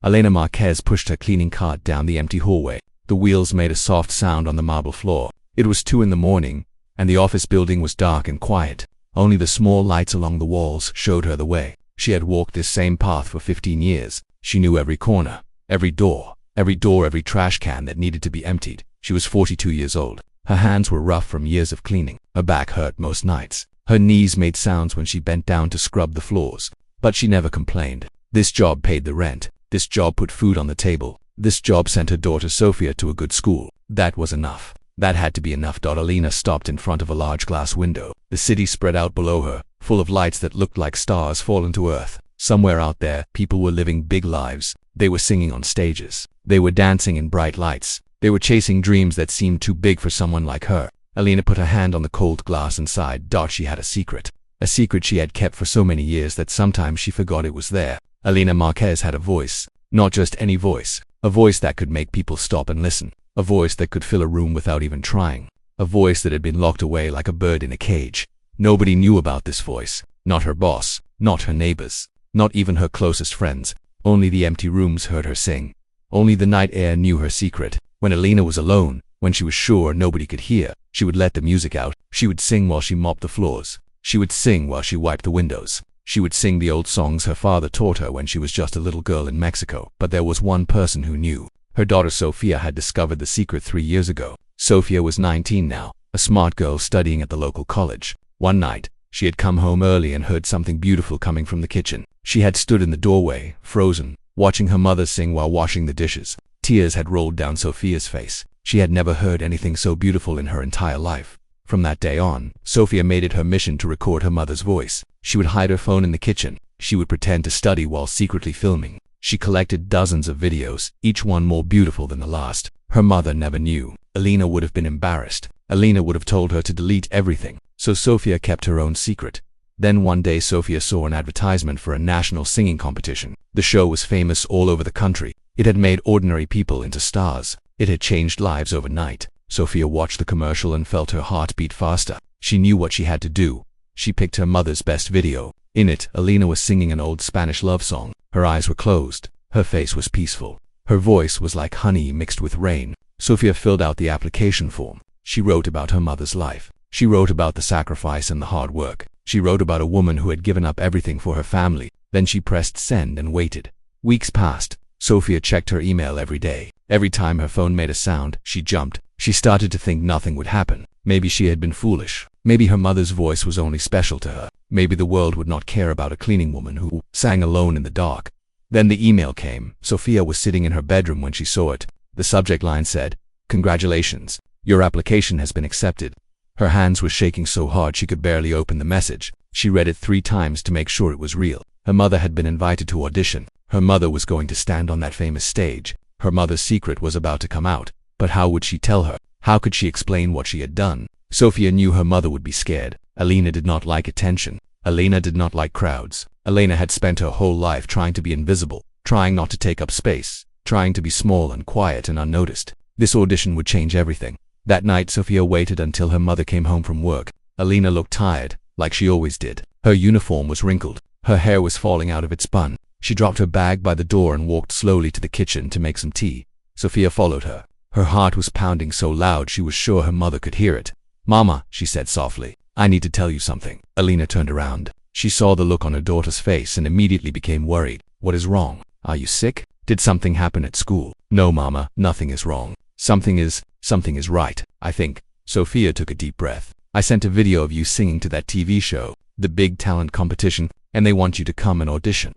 Elena Marquez pushed her cleaning cart down the empty hallway. The wheels made a soft sound on the marble floor. It was 2 a.m, and the office building was dark and quiet. Only the small lights along the walls showed her the way. She had walked this same path for 15 years. She knew every corner, every door, every trash can that needed to be emptied. She was 42 years old. Her hands were rough from years of cleaning. Her back hurt most nights. Her knees made sounds when she bent down to scrub the floors. But she never complained. This job paid the rent. This job put food on the table. This job sent her daughter Sofia to a good school. That was enough. That had to be enough. Elena stopped in front of a large glass window. The city spread out below her, full of lights that looked like stars fallen to earth. Somewhere out there, people were living big lives. They were singing on stages. They were dancing in bright lights. They were chasing dreams that seemed too big for someone like her. Elena put her hand on the cold glass and sighed. She had a secret. A secret she had kept for so many years that sometimes she forgot it was there. Elena Marquez had a voice. Not just any voice. A voice that could make people stop and listen. A voice that could fill a room without even trying. A voice that had been locked away like a bird in a cage. Nobody knew about this voice. Not her boss. Not her neighbors. Not even her closest friends. Only the empty rooms heard her sing. Only the night air knew her secret. When Elena was alone, when she was sure nobody could hear, she would let the music out. She would sing while she mopped the floors. She would sing while she wiped the windows. She would sing the old songs her father taught her when she was just a little girl in Mexico. But there was one person who knew. Her daughter Sofia had discovered the secret 3 years ago. Sofia was 19 now, a smart girl studying at the local college. One night, she had come home early and heard something beautiful coming from the kitchen. She had stood in the doorway, frozen, watching her mother sing while washing the dishes. Tears had rolled down Sofia's face. She had never heard anything so beautiful in her entire life. From that day on, Sofia made it her mission to record her mother's voice. She would hide her phone in the kitchen. She would pretend to study while secretly filming. She collected dozens of videos, each one more beautiful than the last. Her mother never knew. Elena would have been embarrassed. Elena would have told her to delete everything. So Sofia kept her own secret. Then one day Sofia saw an advertisement for a national singing competition. The show was famous all over the country. It had made ordinary people into stars. It had changed lives overnight. Sofia watched the commercial and felt her heart beat faster. She knew what she had to do. She picked her mother's best video. In it, Elena was singing an old Spanish love song. Her eyes were closed. Her face was peaceful. Her voice was like honey mixed with rain. Sofia filled out the application form. She wrote about her mother's life. She wrote about the sacrifice and the hard work. She wrote about a woman who had given up everything for her family. Then she pressed send and waited. Weeks passed. Sofia checked her email every day. Every time her phone made a sound, she jumped. She started to think nothing would happen. Maybe she had been foolish. Maybe her mother's voice was only special to her. Maybe the world would not care about a cleaning woman who sang alone in the dark. Then the email came. Sofia was sitting in her bedroom when she saw it. The subject line said, "Congratulations. Your application has been accepted." Her hands were shaking so hard she could barely open the message. She read it 3 times to make sure it was real. Her mother had been invited to audition. Her mother was going to stand on that famous stage. Her mother's secret was about to come out. But how would she tell her? How could she explain what she had done? Sofia knew her mother would be scared. Elena did not like attention. Elena did not like crowds. Elena had spent her whole life trying to be invisible, trying not to take up space, trying to be small and quiet and unnoticed. This audition would change everything. That night, Sofia waited until her mother came home from work. Elena looked tired, like she always did. Her uniform was wrinkled. Her hair was falling out of its bun. She dropped her bag by the door and walked slowly to the kitchen to make some tea. Sofia followed her. Her heart was pounding so loud she was sure her mother could hear it. "Mama," she said softly, "I need to tell you something." Elena turned around. She saw the look on her daughter's face and immediately became worried. "What is wrong? Are you sick? Did something happen at school?" "No, Mama, nothing is wrong. Something is right, I think." Sofia took a deep breath. "I sent a video of you singing to that TV show, the big talent competition, and they want you to come and audition."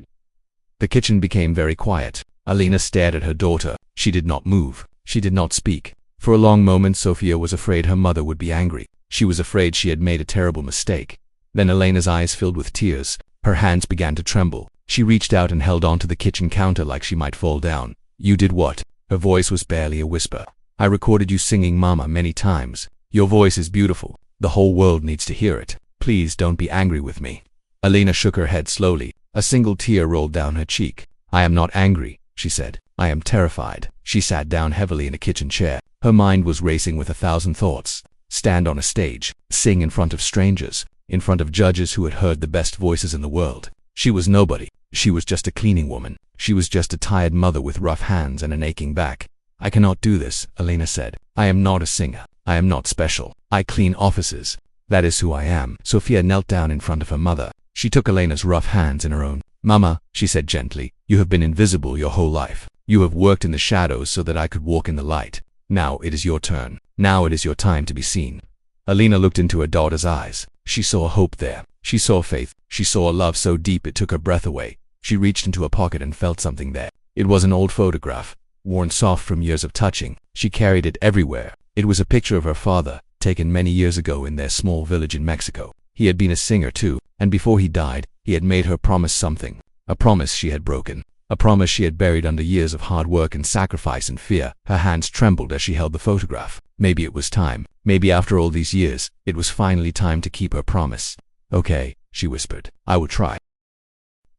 The kitchen became very quiet. Elena stared at her daughter. She did not move. She did not speak. For a long moment, Sofia was afraid her mother would be angry. She was afraid she had made a terrible mistake. Then Elena's eyes filled with tears. Her hands began to tremble. She reached out and held onto the kitchen counter like she might fall down. "You did what?" Her voice was barely a whisper. "I recorded you singing Mama many times. Your voice is beautiful. The whole world needs to hear it. Please don't be angry with me." Elena shook her head slowly. A single tear rolled down her cheek. "I am not angry," she said. "I am terrified." She sat down heavily in a kitchen chair. Her mind was racing with 1,000 thoughts. Stand on a stage, sing in front of strangers, in front of judges who had heard the best voices in the world. She was nobody. She was just a cleaning woman. She was just a tired mother with rough hands and an aching back. I cannot do this, Elena said. I am not a singer. I am not special. I clean offices. That is who I am. Sophia knelt down in front of her mother. She took Elena's rough hands in her own. Mama, she said gently, you have been invisible your whole life. You have worked in the shadows so that I could walk in the light. Now it is your turn. Now it is your time to be seen. Elena looked into her daughter's eyes. She saw hope there. She saw faith. She saw a love so deep it took her breath away. She reached into a pocket and felt something there. It was an old photograph, worn soft from years of touching. She carried it everywhere. It was a picture of her father, taken many years ago in their small village in Mexico. He had been a singer too, and before he died, he had made her promise something. A promise she had broken. A promise she had buried under years of hard work and sacrifice and fear. Her hands trembled as she held the photograph. Maybe it was time. Maybe after all these years, it was finally time to keep her promise. Okay, she whispered. I will try.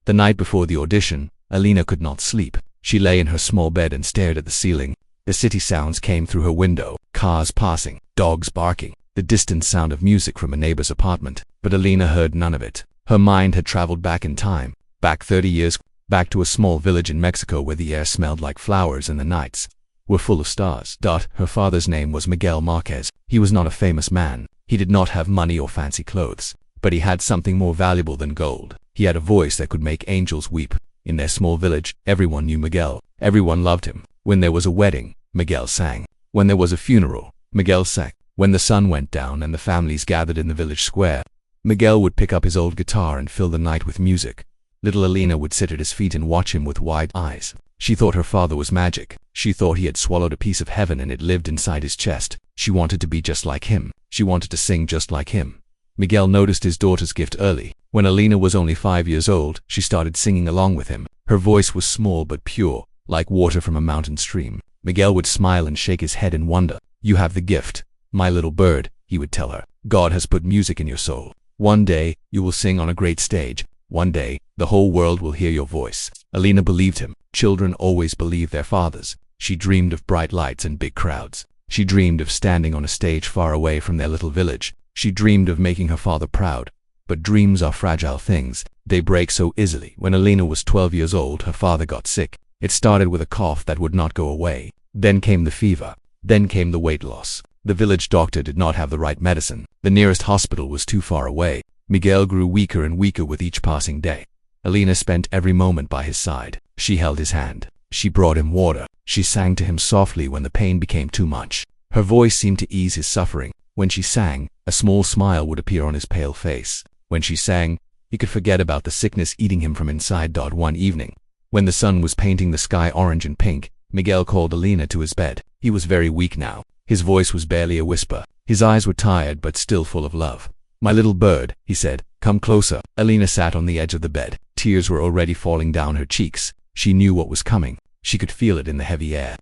The night before the audition, Elena could not sleep. She lay in her small bed and stared at the ceiling. The city sounds came through her window. Cars passing, dogs barking, the distant sound of music from a neighbor's apartment. But Elena heard none of it. Her mind had traveled back in time, back 30 years, back to a small village in Mexico where the air smelled like flowers and the nights were full of stars. Her father's name was Miguel Marquez. He was not a famous man. He did not have money or fancy clothes. But he had something more valuable than gold. He had a voice that could make angels weep. In their small village, everyone knew Miguel. Everyone loved him. When there was a wedding, Miguel sang. When there was a funeral, Miguel sang. When the sun went down and the families gathered in the village square, Miguel would pick up his old guitar and fill the night with music. Little Elena would sit at his feet and watch him with wide eyes. She thought her father was magic. She thought he had swallowed a piece of heaven and it lived inside his chest. She wanted to be just like him. She wanted to sing just like him. Miguel noticed his daughter's gift early. When Elena was only 5 years old, she started singing along with him. Her voice was small but pure, like water from a mountain stream. Miguel would smile and shake his head in wonder. You have the gift, my little bird, he would tell her. God has put music in your soul. One day, you will sing on a great stage. One day, the whole world will hear your voice. Elena believed him. Children always believe their fathers. She dreamed of bright lights and big crowds. She dreamed of standing on a stage far away from their little village. She dreamed of making her father proud. But dreams are fragile things. They break so easily. When Elena was 12 years old, her father got sick. It started with a cough that would not go away. Then came the fever. Then came the weight loss. The village doctor did not have the right medicine. The nearest hospital was too far away. Miguel grew weaker and weaker with each passing day. Elena spent every moment by his side. She held his hand. She brought him water. She sang to him softly when the pain became too much. Her voice seemed to ease his suffering. When she sang, a small smile would appear on his pale face. When she sang, he could forget about the sickness eating him from inside. One evening, when the sun was painting the sky orange and pink, Miguel called Elena to his bed. He was very weak now. His voice was barely a whisper. His eyes were tired but still full of love. My little bird, he said, come closer. Elena sat on the edge of the bed. Tears were already falling down her cheeks. She knew what was coming. She could feel it in the heavy air.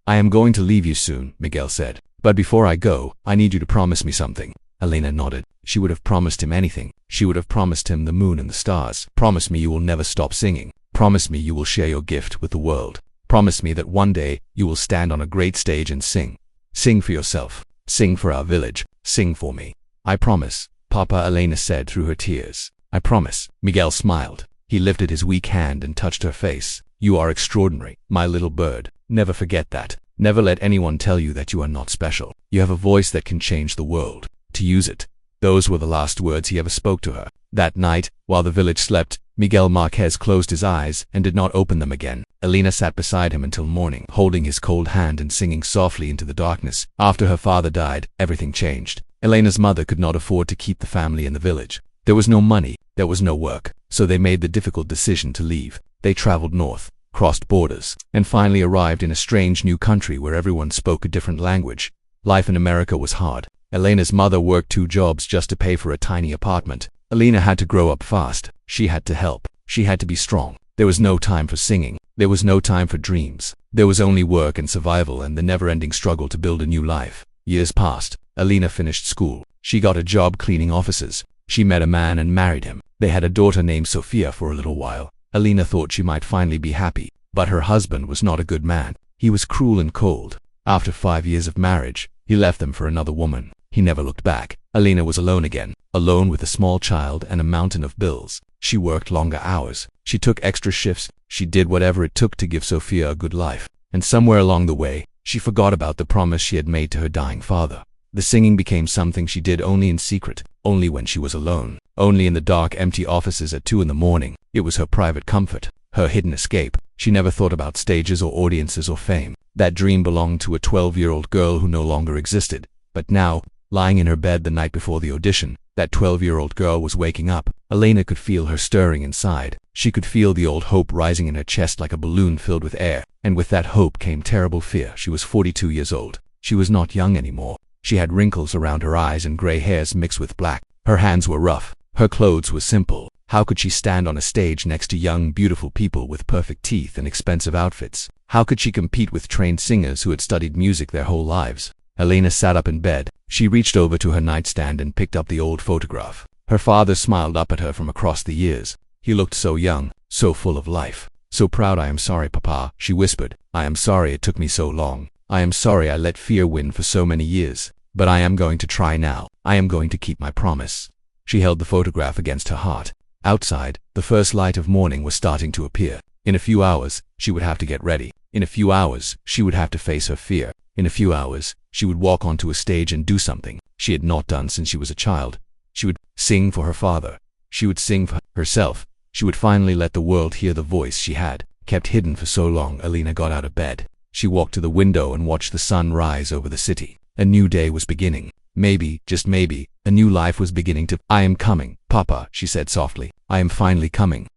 I am going to leave you soon, Miguel said. But before I go, I need you to promise me something. Elena nodded. She would have promised him anything. She would have promised him the moon and the stars. Promise me you will never stop singing. Promise me you will share your gift with the world. Promise me that one day you will stand on a great stage and sing. Sing for yourself. Sing for our village. Sing for me. I promise, Papa, Elena said through her tears. I promise. Miguel smiled. He lifted his weak hand and touched her face. You are extraordinary, my little bird. Never forget that. Never let anyone tell you that you are not special. You have a voice that can change the world. To use it. Those were the last words he ever spoke to her. That night, while the village slept, Miguel Marquez closed his eyes and did not open them again. Elena sat beside him until morning, holding his cold hand and singing softly into the darkness. After her father died, everything changed. Elena's mother could not afford to keep the family in the village. There was no money, there was no work, so they made the difficult decision to leave. They traveled north, crossed borders, and finally arrived in a strange new country where everyone spoke a different language. Life in America was hard. Elena's mother worked 2 jobs just to pay for a tiny apartment. Elena had to grow up fast. She had to help. She had to be strong. There was no time for singing. There was no time for dreams. There was only work and survival and the never-ending struggle to build a new life. Years passed. Elena finished school. She got a job cleaning offices. She met a man and married him. They had a daughter named Sophia for a little while. Elena thought she might finally be happy. But her husband was not a good man. He was cruel and cold. After 5 years of marriage, he left them for another woman. He never looked back. Elena was alone again, alone with a small child and a mountain of bills. She worked longer hours. She took extra shifts. She did whatever it took to give Sophia a good life. And somewhere along the way, she forgot about the promise she had made to her dying father. The singing became something she did only in secret, only when she was alone, only in the dark, empty offices at 2 in the morning. It was her private comfort, her hidden escape. She never thought about stages or audiences or fame. That dream belonged to a 12-year-old girl who no longer existed. But now, lying in her bed the night before the audition, that 12-year-old girl was waking up. Elena could feel her stirring inside. She could feel the old hope rising in her chest like a balloon filled with air. And with that hope came terrible fear. She was 42 years old. She was not young anymore. She had wrinkles around her eyes and gray hairs mixed with black. Her hands were rough. Her clothes were simple. How could she stand on a stage next to young, beautiful people with perfect teeth and expensive outfits? How could she compete with trained singers who had studied music their whole lives? Elena sat up in bed. She reached over to her nightstand and picked up the old photograph. Her father smiled up at her from across the years. He looked so young, so full of life, so proud. "I am sorry, Papa," she whispered. "I am sorry it took me so long. I am sorry I let fear win for so many years. But I am going to try now. I am going to keep my promise." She held the photograph against her heart. Outside, the first light of morning was starting to appear. In a few hours, she would have to get ready. In a few hours, she would have to face her fear. In a few hours, she would walk onto a stage and do something she had not done since she was a child. She would sing for her father. She would sing for herself. She would finally let the world hear the voice she had kept hidden for so long. Elena got out of bed. She walked to the window and watched the sun rise over the city. A new day was beginning. Maybe, just maybe, a new life was beginning to— "I am coming, Papa," she said softly. "I am finally coming."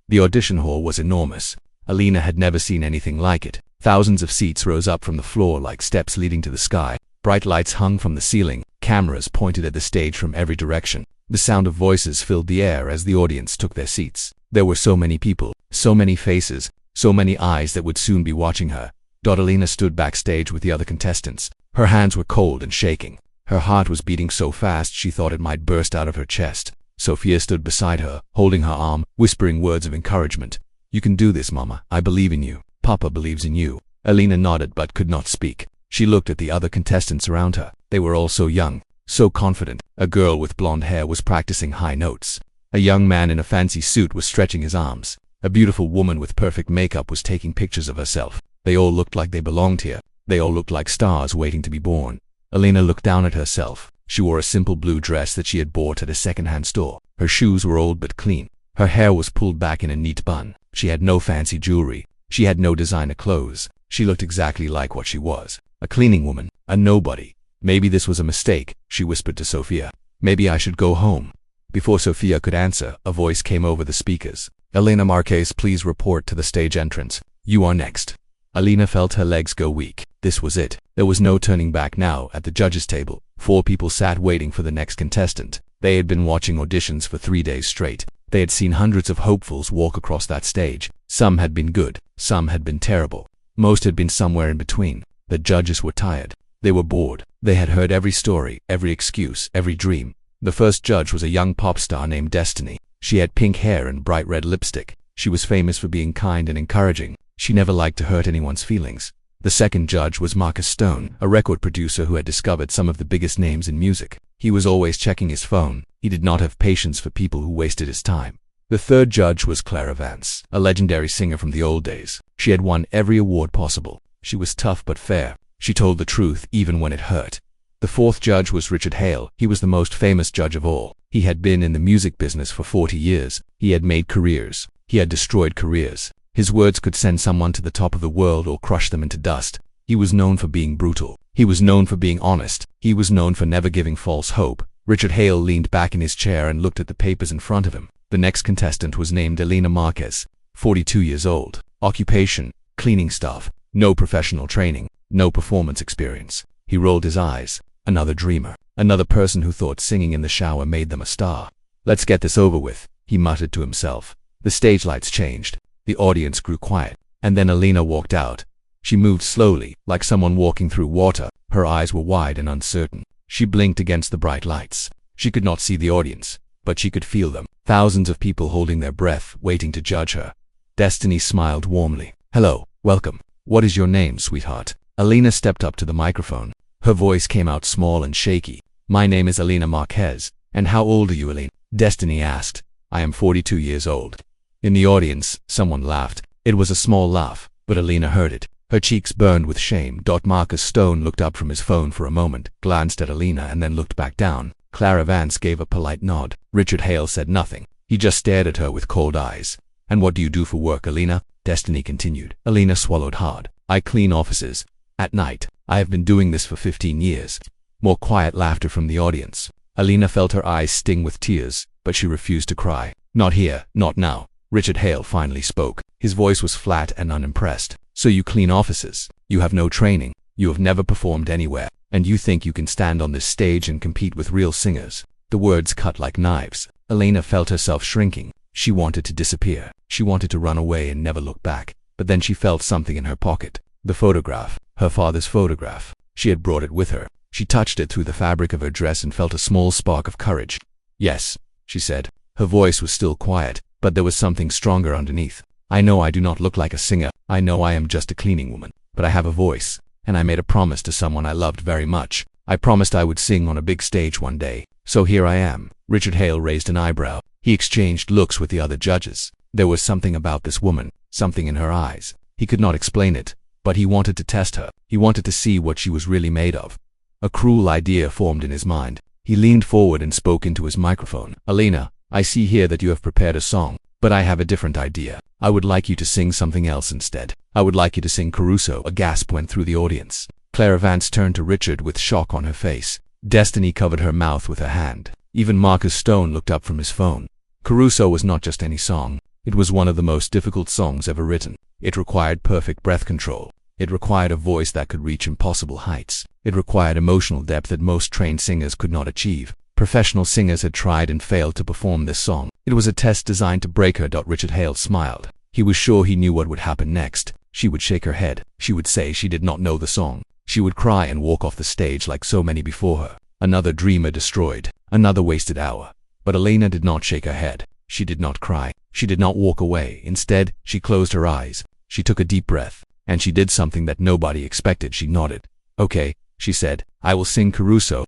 The audition hall was enormous. Elena had never seen anything like it. Thousands of seats rose up from the floor like steps leading to the sky. Bright lights hung from the ceiling. Cameras pointed at the stage from every direction. The sound of voices filled the air as the audience took their seats. There were so many people, so many faces, so many eyes that would soon be watching her. Elena stood backstage with the other contestants. Her hands were cold and shaking. Her heart was beating so fast she thought it might burst out of her chest. Sophia stood beside her, holding her arm, whispering words of encouragement. "You can do this, Mama. I believe in you. Papa believes in you." Elena nodded but could not speak. She looked at the other contestants around her. They were all so young, so confident. A girl with blonde hair was practicing high notes. A young man in a fancy suit was stretching his arms. A beautiful woman with perfect makeup was taking pictures of herself. They all looked like they belonged here. They all looked like stars waiting to be born. Elena looked down at herself. She wore a simple blue dress that she had bought at a second-hand store. Her shoes were old but clean. Her hair was pulled back in a neat bun. She had no fancy jewelry. She had no designer clothes. She looked exactly like what she was. A cleaning woman. A nobody. "Maybe this was a mistake," she whispered to Sophia. "Maybe I should go home." Before Sophia could answer, a voice came over the speakers. "Elena Marquez, please report to the stage entrance. You are next." Elena felt her legs go weak. This was it. There was no turning back now. At the judges' table, 4 people sat waiting for the next contestant. They had been watching auditions for 3 days straight. They had seen hundreds of hopefuls walk across that stage. Some had been good. Some had been terrible. Most had been somewhere in between. The judges were tired. They were bored. They had heard every story, every excuse, every dream. The first judge was a young pop star named Destiny. She had pink hair and bright red lipstick. She was famous for being kind and encouraging. She never liked to hurt anyone's feelings. The second judge was Marcus Stone, a record producer who had discovered some of the biggest names in music. He was always checking his phone. He did not have patience for people who wasted his time. The third judge was Clara Vance, a legendary singer from the old days. She had won every award possible. She was tough but fair. She told the truth even when it hurt. The fourth judge was Richard Hale. He was the most famous judge of all. He had been in the music business for 40 years. He had made careers. He had destroyed careers. His words could send someone to the top of the world or crush them into dust. He was known for being brutal. He was known for being honest. He was known for never giving false hope. Richard Hale leaned back in his chair and looked at the papers in front of him. The next contestant was named Elena Marquez, 42 years old. Occupation, cleaning staff. No professional training. No performance experience. He rolled his eyes. Another dreamer. Another person who thought singing in the shower made them a star. "Let's get this over with," he muttered to himself. The stage lights changed. The audience grew quiet. And then Elena walked out. She moved slowly, like someone walking through water. Her eyes were wide and uncertain. She blinked against the bright lights. She could not see the audience, but she could feel them. Thousands of people holding their breath, waiting to judge her. Destiny smiled warmly. "Hello, welcome. What is your name, sweetheart?" Elena stepped up to the microphone. Her voice came out small and shaky. "My name is Elena Marquez. And how old are you, Elena?" Destiny asked. I am 42 years old. In the audience, someone laughed. It was a small laugh, but Alina heard it. Her cheeks burned with shame. Marcus Stone looked up from his phone for a moment, glanced at Alina and then looked back down. Clara Vance gave a polite nod. Richard Hale said nothing. He just stared at her with cold eyes. And what do you do for work, Alina? Destiny continued. Alina swallowed hard. I clean offices. At night. I have been doing this for 15 years. More quiet laughter from the audience. Alina felt her eyes sting with tears, but she refused to cry. Not here, not now. Richard Hale finally spoke. His voice was flat and unimpressed. So you clean offices. You have no training. You have never performed anywhere. And you think you can stand on this stage and compete with real singers. The words cut like knives. Alina felt herself shrinking. She wanted to disappear. She wanted to run away and never look back. But then she felt something in her pocket. The photograph. Her father's photograph. She had brought it with her. She touched it through the fabric of her dress and felt a small spark of courage. Yes, she said. Her voice was still quiet, but there was something stronger underneath. I know I do not look like a singer. I know I am just a cleaning woman. But I have a voice. And I made a promise to someone I loved very much. I promised I would sing on a big stage one day. So here I am. Richard Hale raised an eyebrow. He exchanged looks with the other judges. There was something about this woman, something in her eyes. He could not explain it, but he wanted to test her. He wanted to see what she was really made of. A cruel idea formed in his mind. He leaned forward and spoke into his microphone. Alina, I see here that you have prepared a song, but I have a different idea. I would like you to sing something else instead. I would like you to sing Caruso. A gasp went through the audience. Clara Vance turned to Richard with shock on her face. Destiny covered her mouth with her hand. Even Marcus Stone looked up from his phone. Caruso was not just any song. It was one of the most difficult songs ever written. It required perfect breath control. It required a voice that could reach impossible heights. It required emotional depth that most trained singers could not achieve. Professional singers had tried and failed to perform this song. It was a test designed to break her. Richard Hale smiled. He was sure he knew what would happen next. She would shake her head. She would say she did not know the song. She would cry and walk off the stage like so many before her. Another dreamer destroyed. Another wasted hour. But Alina did not shake her head. She did not cry. She did not walk away. Instead, she closed her eyes. She took a deep breath. And she did something that nobody expected. She nodded. Okay, she said. I will sing Caruso.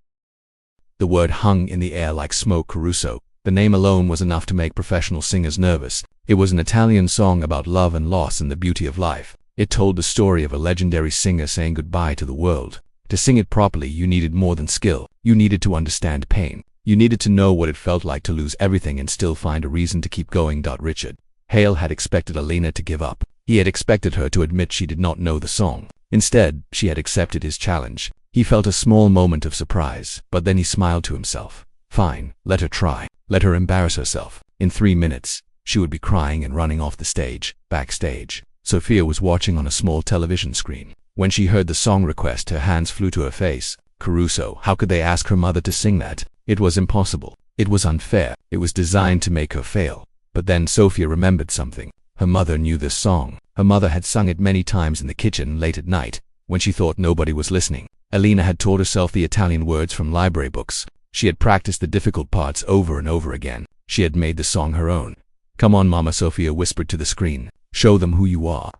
The word hung in the air like smoke. Caruso. The name alone was enough to make professional singers nervous. It was an Italian song about love and loss and the beauty of life. It told the story of a legendary singer saying goodbye to the world. To sing it properly, you needed more than skill. You needed to understand pain. You needed to know what it felt like to lose everything and still find a reason to keep going. Richard Hale had expected Alina to give up. He had expected her to admit she did not know the song. Instead, she had accepted his challenge. He felt a small moment of surprise, but then he smiled to himself. Fine, let her try. Let her embarrass herself. In 3 minutes, she would be crying and running off the stage. Backstage, Sophia was watching on a small television screen. When she heard the song request, her hands flew to her face. Caruso, how could they ask her mother to sing that? It was impossible. It was unfair. It was designed to make her fail. But then Sophia remembered something. Her mother knew this song. Her mother had sung it many times in the kitchen late at night, when she thought nobody was listening. Alina had taught herself the Italian words from library books. She had practiced the difficult parts over and over again. She had made the song her own. Come on, Mama, Sophia whispered to the screen. Show them who you are.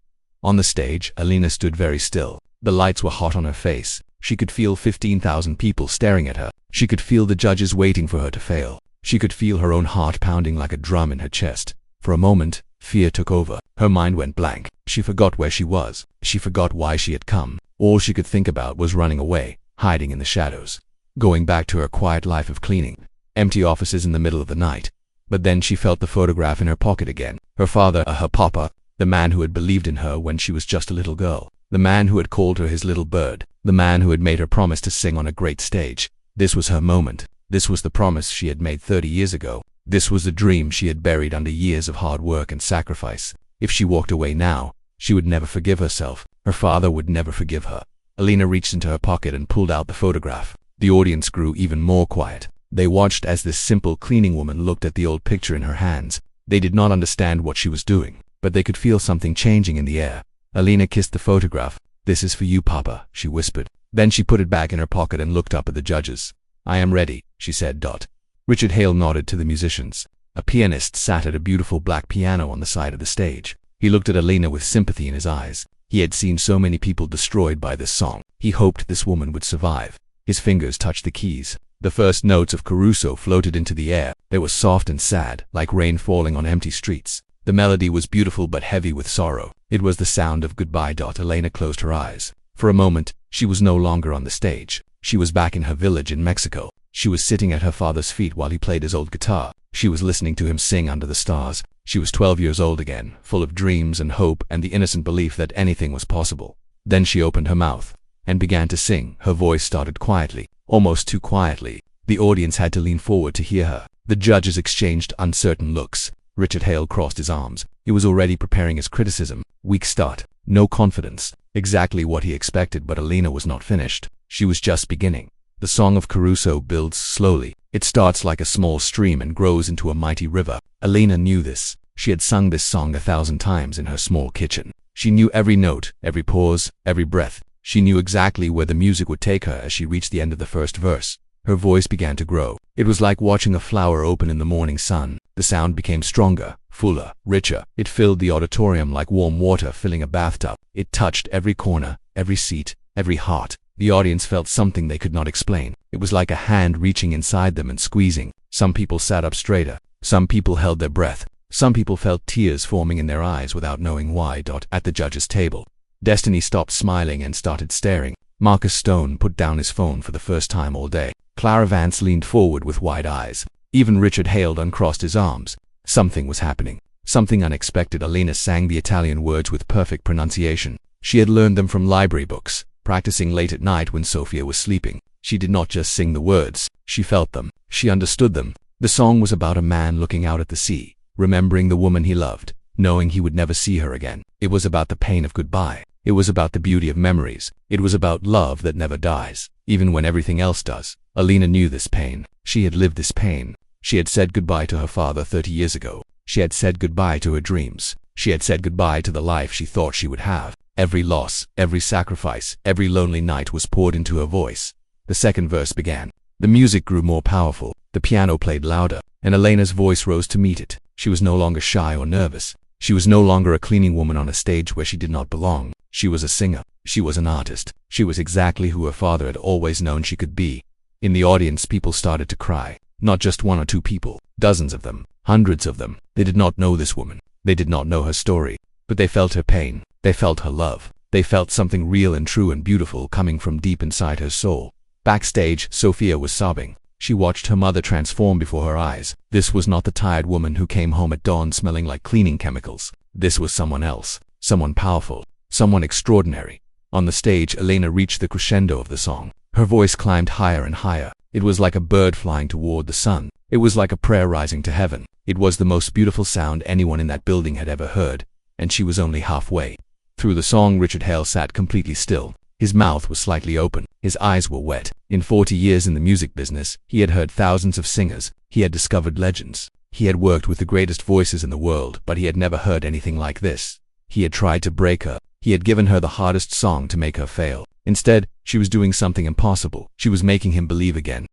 On the stage, Alina stood very still. The lights were hot on her face. She could feel 15,000 people staring at her. She could feel the judges waiting for her to fail. She could feel her own heart pounding like a drum in her chest. For a moment, fear took over. Her mind went blank. She forgot where she was. She forgot why she had come. All she could think about was running away, hiding in the shadows, going back to her quiet life of cleaning. Empty offices in the middle of the night. But then she felt the photograph in her pocket again. Her father, her papa, the man who had believed in her when she was just a little girl. The man who had called her his little bird. The man who had made her promise to sing on a great stage. This was her moment. This was the promise she had made 30 years ago. This was the dream she had buried under years of hard work and sacrifice. If she walked away now, she would never forgive herself. Her father would never forgive her. Alina reached into her pocket and pulled out the photograph. The audience grew even more quiet. They watched as this simple cleaning woman looked at the old picture in her hands. They did not understand what she was doing, but they could feel something changing in the air. Alina kissed the photograph. This is for you, Papa, she whispered. Then she put it back in her pocket and looked up at the judges. I am ready, she said. Richard Hale nodded to the musicians. A pianist sat at a beautiful black piano on the side of the stage. He looked at Alina with sympathy in his eyes. He had seen so many people destroyed by this song. He hoped this woman would survive. His fingers touched the keys. The first notes of Caruso floated into the air. They were soft and sad, like rain falling on empty streets. The melody was beautiful but heavy with sorrow. It was the sound of goodbye. Elena closed her eyes. For a moment, she was no longer on the stage. She was back in her village in Mexico. She was sitting at her father's feet while he played his old guitar. She was listening to him sing under the stars. She was 12 years old again, full of dreams and hope and the innocent belief that anything was possible. Then she opened her mouth and began to sing. Her voice started quietly, almost too quietly. The audience had to lean forward to hear her. The judges exchanged uncertain looks. Richard Hale crossed his arms. He was already preparing his criticism. Weak start. No confidence. Exactly what he expected, but Elena was not finished. She was just beginning. The song of Caruso builds slowly. It starts like a small stream and grows into a mighty river. Elena knew this. She had sung this song 1,000 times in her small kitchen. She knew every note, every pause, every breath. She knew exactly where the music would take her as she reached the end of the first verse. Her voice began to grow. It was like watching a flower open in the morning sun. The sound became stronger, fuller, richer. It filled the auditorium like warm water filling a bathtub. It touched every corner, every seat, every heart. The audience felt something they could not explain. It was like a hand reaching inside them and squeezing. Some people sat up straighter. Some people held their breath. Some people felt tears forming in their eyes without knowing why. At the judges' table, Destiny stopped smiling and started staring. Marcus Stone put down his phone for the first time all day. Clara Vance leaned forward with wide eyes. Even Richard Hale uncrossed his arms. Something was happening. Something unexpected. Elena sang the Italian words with perfect pronunciation. She had learned them from library books, practicing late at night when Sophia was sleeping. She did not just sing the words. She felt them. She understood them. The song was about a man looking out at the sea, remembering the woman he loved, knowing he would never see her again. It was about the pain of goodbye. It was about the beauty of memories. It was about love that never dies, even when everything else does. Elena knew this pain. She had lived this pain. She had said goodbye to her father 30 years ago. She had said goodbye to her dreams. She had said goodbye to the life she thought she would have. Every loss, every sacrifice, every lonely night was poured into her voice. The second verse began. The music grew more powerful. The piano played louder, and Elena's voice rose to meet it. She was no longer shy or nervous. She was no longer a cleaning woman on a stage where she did not belong. She was a singer. She was an artist. She was exactly who her father had always known she could be. In the audience, people started to cry. Not just one or two people. Dozens of them. Hundreds of them. They did not know this woman. They did not know her story. But they felt her pain. They felt her love. They felt something real and true and beautiful coming from deep inside her soul. Backstage, Sophia was sobbing. She watched her mother transform before her eyes. This was not the tired woman who came home at dawn smelling like cleaning chemicals. This was someone else. Someone powerful. Someone extraordinary. On the stage, Elena reached the crescendo of the song. Her voice climbed higher and higher. It was like a bird flying toward the sun. It was like a prayer rising to heaven. It was the most beautiful sound anyone in that building had ever heard, and she was only halfway. Through the song, Richard Hale sat completely still. His mouth was slightly open. His eyes were wet. In 40 years in the music business, he had heard thousands of singers. He had discovered legends. He had worked with the greatest voices in the world, but he had never heard anything like this. He had tried to break her. He had given her the hardest song to make her fail. Instead, she was doing something impossible. She was making him believe again.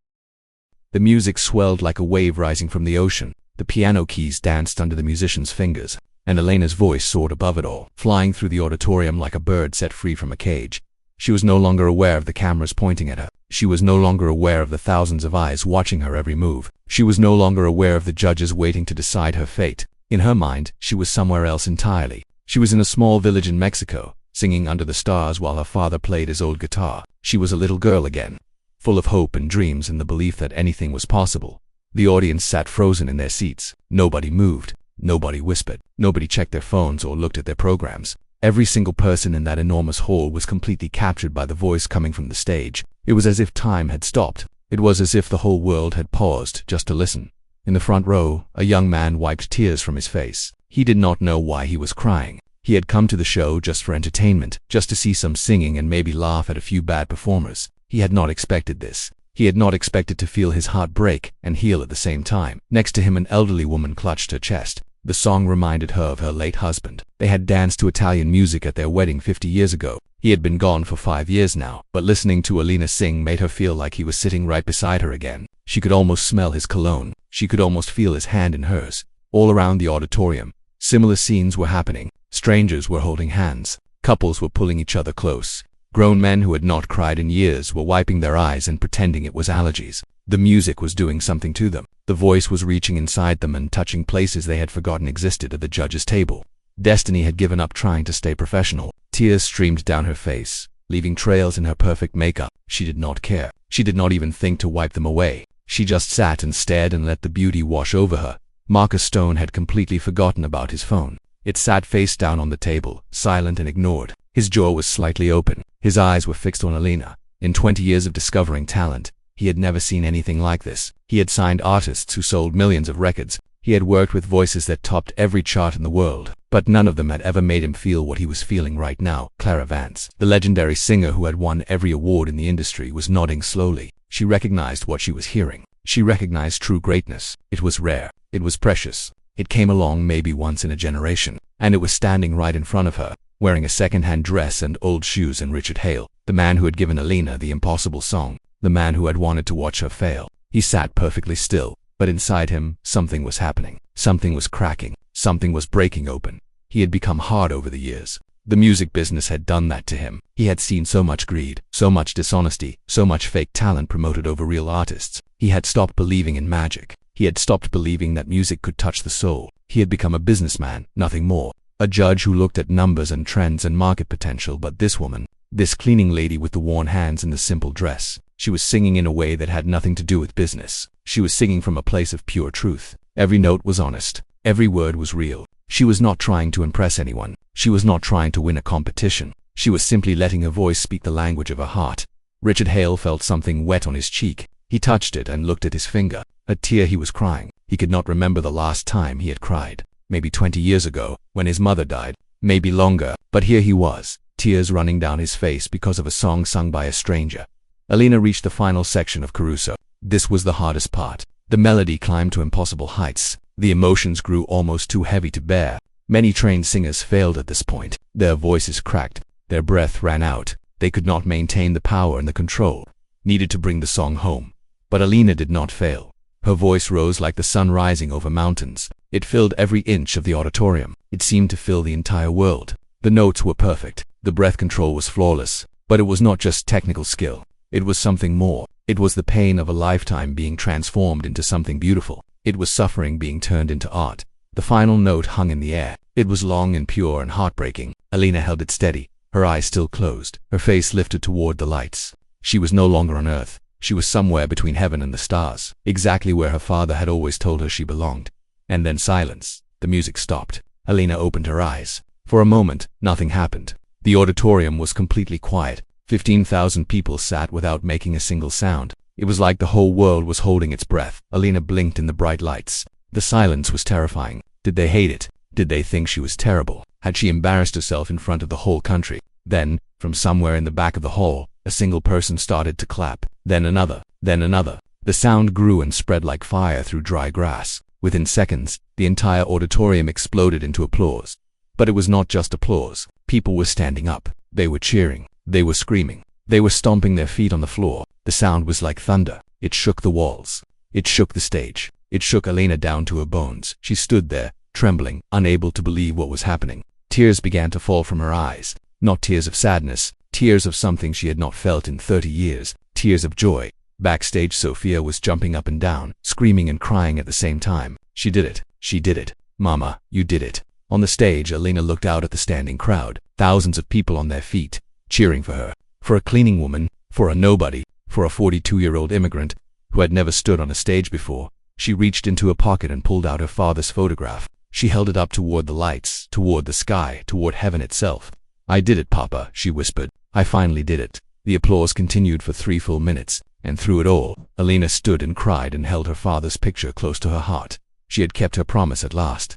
The music swelled like a wave rising from the ocean. The piano keys danced under the musician's fingers, and Elena's voice soared above it all, flying through the auditorium like a bird set free from a cage. She was no longer aware of the cameras pointing at her. She was no longer aware of the thousands of eyes watching her every move. She was no longer aware of the judges waiting to decide her fate. In her mind, she was somewhere else entirely. She was in a small village in Mexico, singing under the stars while her father played his old guitar. She was a little girl again, full of hope and dreams and the belief that anything was possible. The audience sat frozen in their seats. Nobody moved. Nobody whispered. Nobody checked their phones or looked at their programs. Every single person in that enormous hall was completely captured by the voice coming from the stage. It was as if time had stopped. It was as if the whole world had paused just to listen. In the front row, a young man wiped tears from his face. He did not know why he was crying. He had come to the show just for entertainment, just to see some singing and maybe laugh at a few bad performers. He had not expected this. He had not expected to feel his heart break and heal at the same time. Next to him, an elderly woman clutched her chest. The song reminded her of her late husband. They had danced to Italian music at their wedding 50 years ago. He had been gone for 5 years now, but listening to Elena sing made her feel like he was sitting right beside her again. She could almost smell his cologne. She could almost feel his hand in hers. All around the auditorium, similar scenes were happening. Strangers were holding hands. Couples were pulling each other close. Grown men who had not cried in years were wiping their eyes and pretending it was allergies. The music was doing something to them. The voice was reaching inside them and touching places they had forgotten existed at the judge's table. Destiny had given up trying to stay professional. Tears streamed down her face, leaving trails in her perfect makeup. She did not care. She did not even think to wipe them away. She just sat and stared and let the beauty wash over her. Marcus Stone had completely forgotten about his phone. It sat face down on the table, silent and ignored. His jaw was slightly open. His eyes were fixed on Alina. In 20 years of discovering talent, he had never seen anything like this. He had signed artists who sold millions of records. He had worked with voices that topped every chart in the world, but none of them had ever made him feel what he was feeling right now. Clara Vance, the legendary singer who had won every award in the industry, was nodding slowly. She recognized what she was hearing. She recognized true greatness. It was rare. It was precious. It came along maybe once in a generation, and it was standing right in front of her, wearing a second-hand dress and old shoes. And Richard Hale, the man who had given Alina the impossible song, the man who had wanted to watch her fail. He sat perfectly still, but inside him, something was happening. Something was cracking. Something was breaking open. He had become hard over the years. The music business had done that to him. He had seen so much greed, so much dishonesty, so much fake talent promoted over real artists. He had stopped believing in magic. He had stopped believing that music could touch the soul. He had become a businessman, nothing more. A judge who looked at numbers and trends and market potential. But this woman, this cleaning lady with the worn hands and the simple dress, she was singing in a way that had nothing to do with business. She was singing from a place of pure truth. Every note was honest. Every word was real. She was not trying to impress anyone. She was not trying to win a competition. She was simply letting her voice speak the language of her heart. Richard Hale felt something wet on his cheek. He touched it and looked at his finger. A tear. He was crying. He could not remember the last time he had cried. Maybe 20 years ago, when his mother died. Maybe longer. But here he was, tears running down his face because of a song sung by a stranger. Alina reached the final section of Caruso. This was the hardest part. The melody climbed to impossible heights. The emotions grew almost too heavy to bear. Many trained singers failed at this point. Their voices cracked. Their breath ran out. They could not maintain the power and the control needed to bring the song home. But Alina did not fail. Her voice rose like the sun rising over mountains. It filled every inch of the auditorium. It seemed to fill the entire world. The notes were perfect. The breath control was flawless. But it was not just technical skill. It was something more. It was the pain of a lifetime being transformed into something beautiful. It was suffering being turned into art. The final note hung in the air. It was long and pure and heartbreaking. Alina held it steady, her eyes still closed, her face lifted toward the lights. She was no longer on earth. She was somewhere between heaven and the stars, exactly where her father had always told her she belonged. And then silence. The music stopped. Alina opened her eyes. For a moment, nothing happened. The auditorium was completely quiet. 15,000 people sat without making a single sound. It was like the whole world was holding its breath. Alina blinked in the bright lights. The silence was terrifying. Did they hate it? Did they think she was terrible? Had she embarrassed herself in front of the whole country? Then, from somewhere in the back of the hall, a single person started to clap. Then another. Then another. The sound grew and spread like fire through dry grass. Within seconds, the entire auditorium exploded into applause. But it was not just applause. People were standing up. They were cheering. They were screaming. They were stomping their feet on the floor. The sound was like thunder. It shook the walls. It shook the stage. It shook Alina down to her bones. She stood there, trembling, unable to believe what was happening. Tears began to fall from her eyes. Not tears of sadness, tears of something she had not felt in 30 years, tears of joy. Backstage, Sophia was jumping up and down, screaming and crying at the same time. She did it. She did it. Mama, you did it. On the stage, Alina looked out at the standing crowd, thousands of people on their feet, cheering for her. For a cleaning woman, for a nobody, for a 42-year-old immigrant who had never stood on a stage before. She reached into her pocket and pulled out her father's photograph. She held it up toward the lights, toward the sky, toward heaven itself. I did it, Papa, she whispered. I finally did it. The applause continued for 3 full minutes, and through it all, Alina stood and cried and held her father's picture close to her heart. She had kept her promise at last.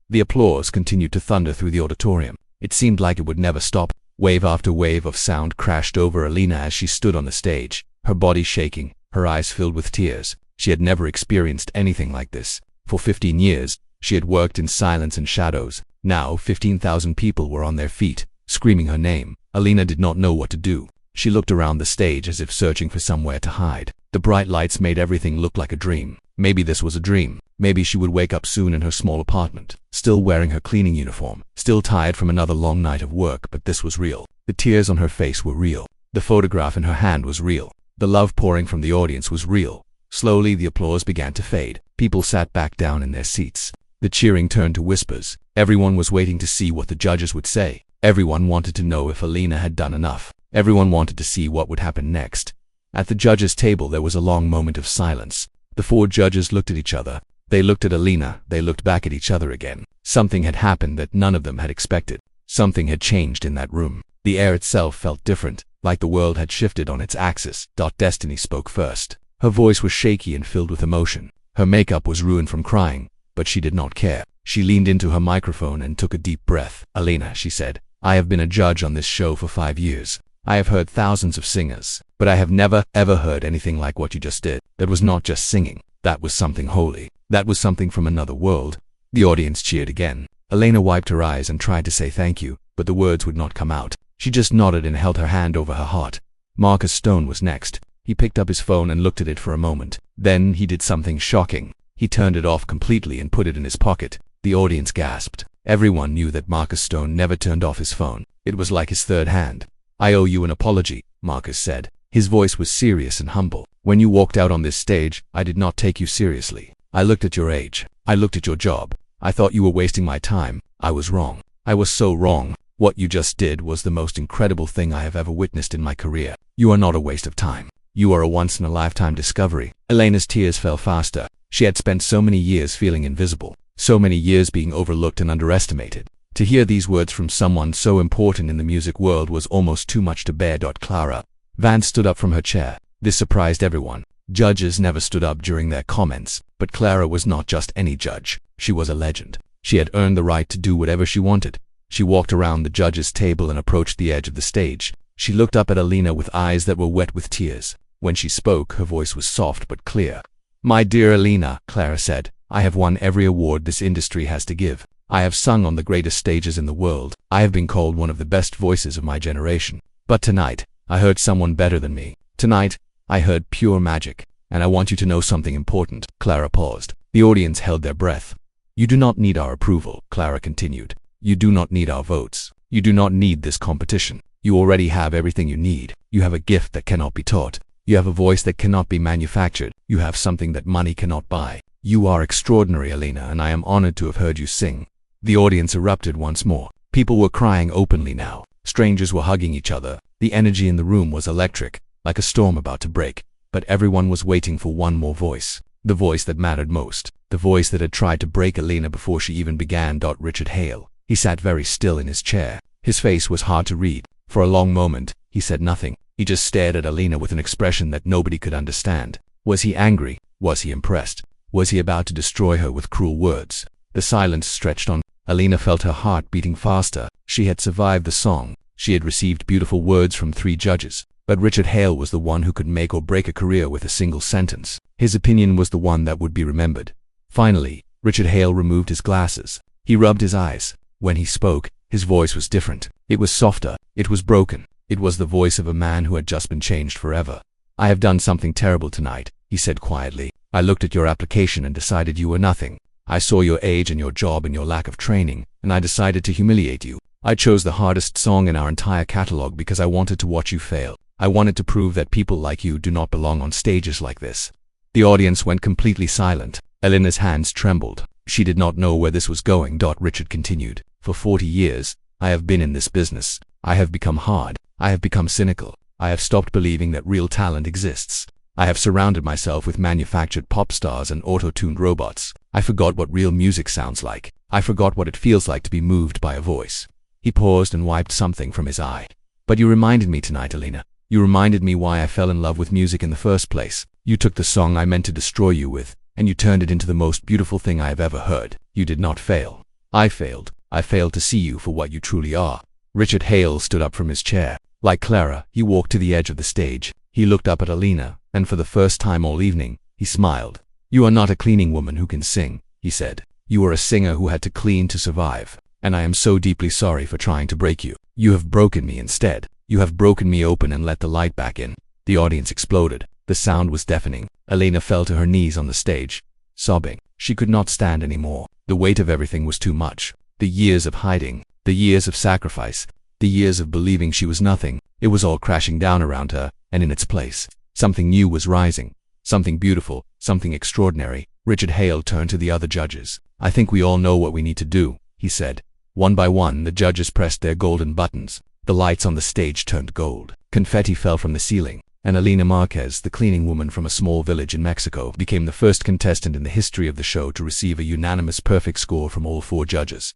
The applause continued to thunder through the auditorium. It seemed like it would never stop. Wave after wave of sound crashed over Alina as she stood on the stage, her body shaking, her eyes filled with tears. She had never experienced anything like this. For 15 years, she had worked in silence and shadows. Now 15,000 people were on their feet, screaming her name. Alina did not know what to do. She looked around the stage as if searching for somewhere to hide. The bright lights made everything look like a dream. Maybe this was a dream. Maybe she would wake up soon in her small apartment, still wearing her cleaning uniform, still tired from another long night of work, but this was real. The tears on her face were real. The photograph in her hand was real. The love pouring from the audience was real. Slowly, the applause began to fade. People sat back down in their seats. The cheering turned to whispers. Everyone was waiting to see what the judges would say. Everyone wanted to know if Alina had done enough. Everyone wanted to see what would happen next. At the judges' table, there was a long moment of silence. The 4 judges looked at each other. They looked at Alina. They looked back at each other again. Something had happened that none of them had expected. Something had changed in that room. The air itself felt different, like the world had shifted on its axis. Destiny spoke first. Her voice was shaky and filled with emotion. Her makeup was ruined from crying, but she did not care. She leaned into her microphone and took a deep breath. "Alina," she said, "I have been a judge on this show for 5 years. I have heard thousands of singers, but I have never, ever heard anything like what you just did. That was not just singing. That was something holy. That was something from another world." The audience cheered again. Alina wiped her eyes and tried to say thank you, but the words would not come out. She just nodded and held her hand over her heart. Marcus Stone was next. He picked up his phone and looked at it for a moment. Then he did something shocking. He turned it off completely and put it in his pocket. The audience gasped. Everyone knew that Marcus Stone never turned off his phone. It was like his third hand. "I owe you an apology," Marcus said. His voice was serious and humble. "When you walked out on this stage, I did not take you seriously. I looked at your age. I looked at your job. I thought you were wasting my time. I was wrong. I was so wrong. What you just did was the most incredible thing I have ever witnessed in my career. You are not a waste of time. You are a once-in-a-lifetime discovery." Alina's tears fell faster. She had spent so many years feeling invisible, so many years being overlooked and underestimated. To hear these words from someone so important in the music world was almost too much to bear. Clara Vance stood up from her chair. This surprised everyone. Judges never stood up during their comments, but Clara was not just any judge. She was a legend. She had earned the right to do whatever she wanted. She walked around the judges' table and approached the edge of the stage. She looked up at Alina with eyes that were wet with tears. When she spoke, her voice was soft but clear. "My dear Alina," Clara said, "I have won every award this industry has to give. I have sung on the greatest stages in the world. I have been called one of the best voices of my generation. But tonight, I heard someone better than me. Tonight, I heard pure magic. And I want you to know something important." Clara paused. The audience held their breath. "You do not need our approval," Clara continued. "You do not need our votes. You do not need this competition. You already have everything you need. You have a gift that cannot be taught. You have a voice that cannot be manufactured. You have something that money cannot buy. You are extraordinary, Alina, and I am honored to have heard you sing." The audience erupted once more. People were crying openly now. Strangers were hugging each other. The energy in the room was electric, like a storm about to break. But everyone was waiting for one more voice. The voice that mattered most. The voice that had tried to break Alina before she even began. Richard Hale. He sat very still in his chair. His face was hard to read. For a long moment, he said nothing. He just stared at Alina with an expression that nobody could understand. Was he angry? Was he impressed? Was he about to destroy her with cruel words? The silence stretched on. Alina felt her heart beating faster. She had survived the song. She had received beautiful words from 3 judges. But Richard Hale was the one who could make or break a career with a single sentence. His opinion was the one that would be remembered. Finally, Richard Hale removed his glasses. He rubbed his eyes. When he spoke, his voice was different. It was softer. It was broken. It was the voice of a man who had just been changed forever. "I have done something terrible tonight," he said quietly. "I looked at your application and decided you were nothing. I saw your age and your job and your lack of training, and I decided to humiliate you. I chose the hardest song in our entire catalog because I wanted to watch you fail. I wanted to prove that people like you do not belong on stages like this." The audience went completely silent. Alina's hands trembled. She did not know where this was going. Richard continued. "For 40 years, I have been in this business. I have become hard. I have become cynical. I have stopped believing that real talent exists. I have surrounded myself with manufactured pop stars and auto-tuned robots. I forgot what real music sounds like. I forgot what it feels like to be moved by a voice." He paused and wiped something from his eye. "But you reminded me tonight, Alina. You reminded me why I fell in love with music in the first place. You took the song I meant to destroy you with, and you turned it into the most beautiful thing I have ever heard. You did not fail. I failed. I failed to see you for what you truly are." Richard Hale stood up from his chair. Like Clara, he walked to the edge of the stage. He looked up at Alina, and for the first time all evening, he smiled. "You are not a cleaning woman who can sing," he said. "You are a singer who had to clean to survive. And I am so deeply sorry for trying to break you. You have broken me instead. You have broken me open and let the light back in." The audience exploded. The sound was deafening. Alina fell to her knees on the stage, sobbing. She could not stand anymore. The weight of everything was too much. The years of hiding, the years of sacrifice, The years of believing she was nothing, it was all crashing down around her, and in its place, something new was rising. Something beautiful, something extraordinary. Richard Hale turned to the other judges. "I think we all know what we need to do," he said. One by one, the judges pressed their golden buttons. The lights on the stage turned gold. Confetti fell from the ceiling, and Elena Marquez, the cleaning woman from a small village in Mexico, became the first contestant in the history of the show to receive a unanimous perfect score from all 4 judges.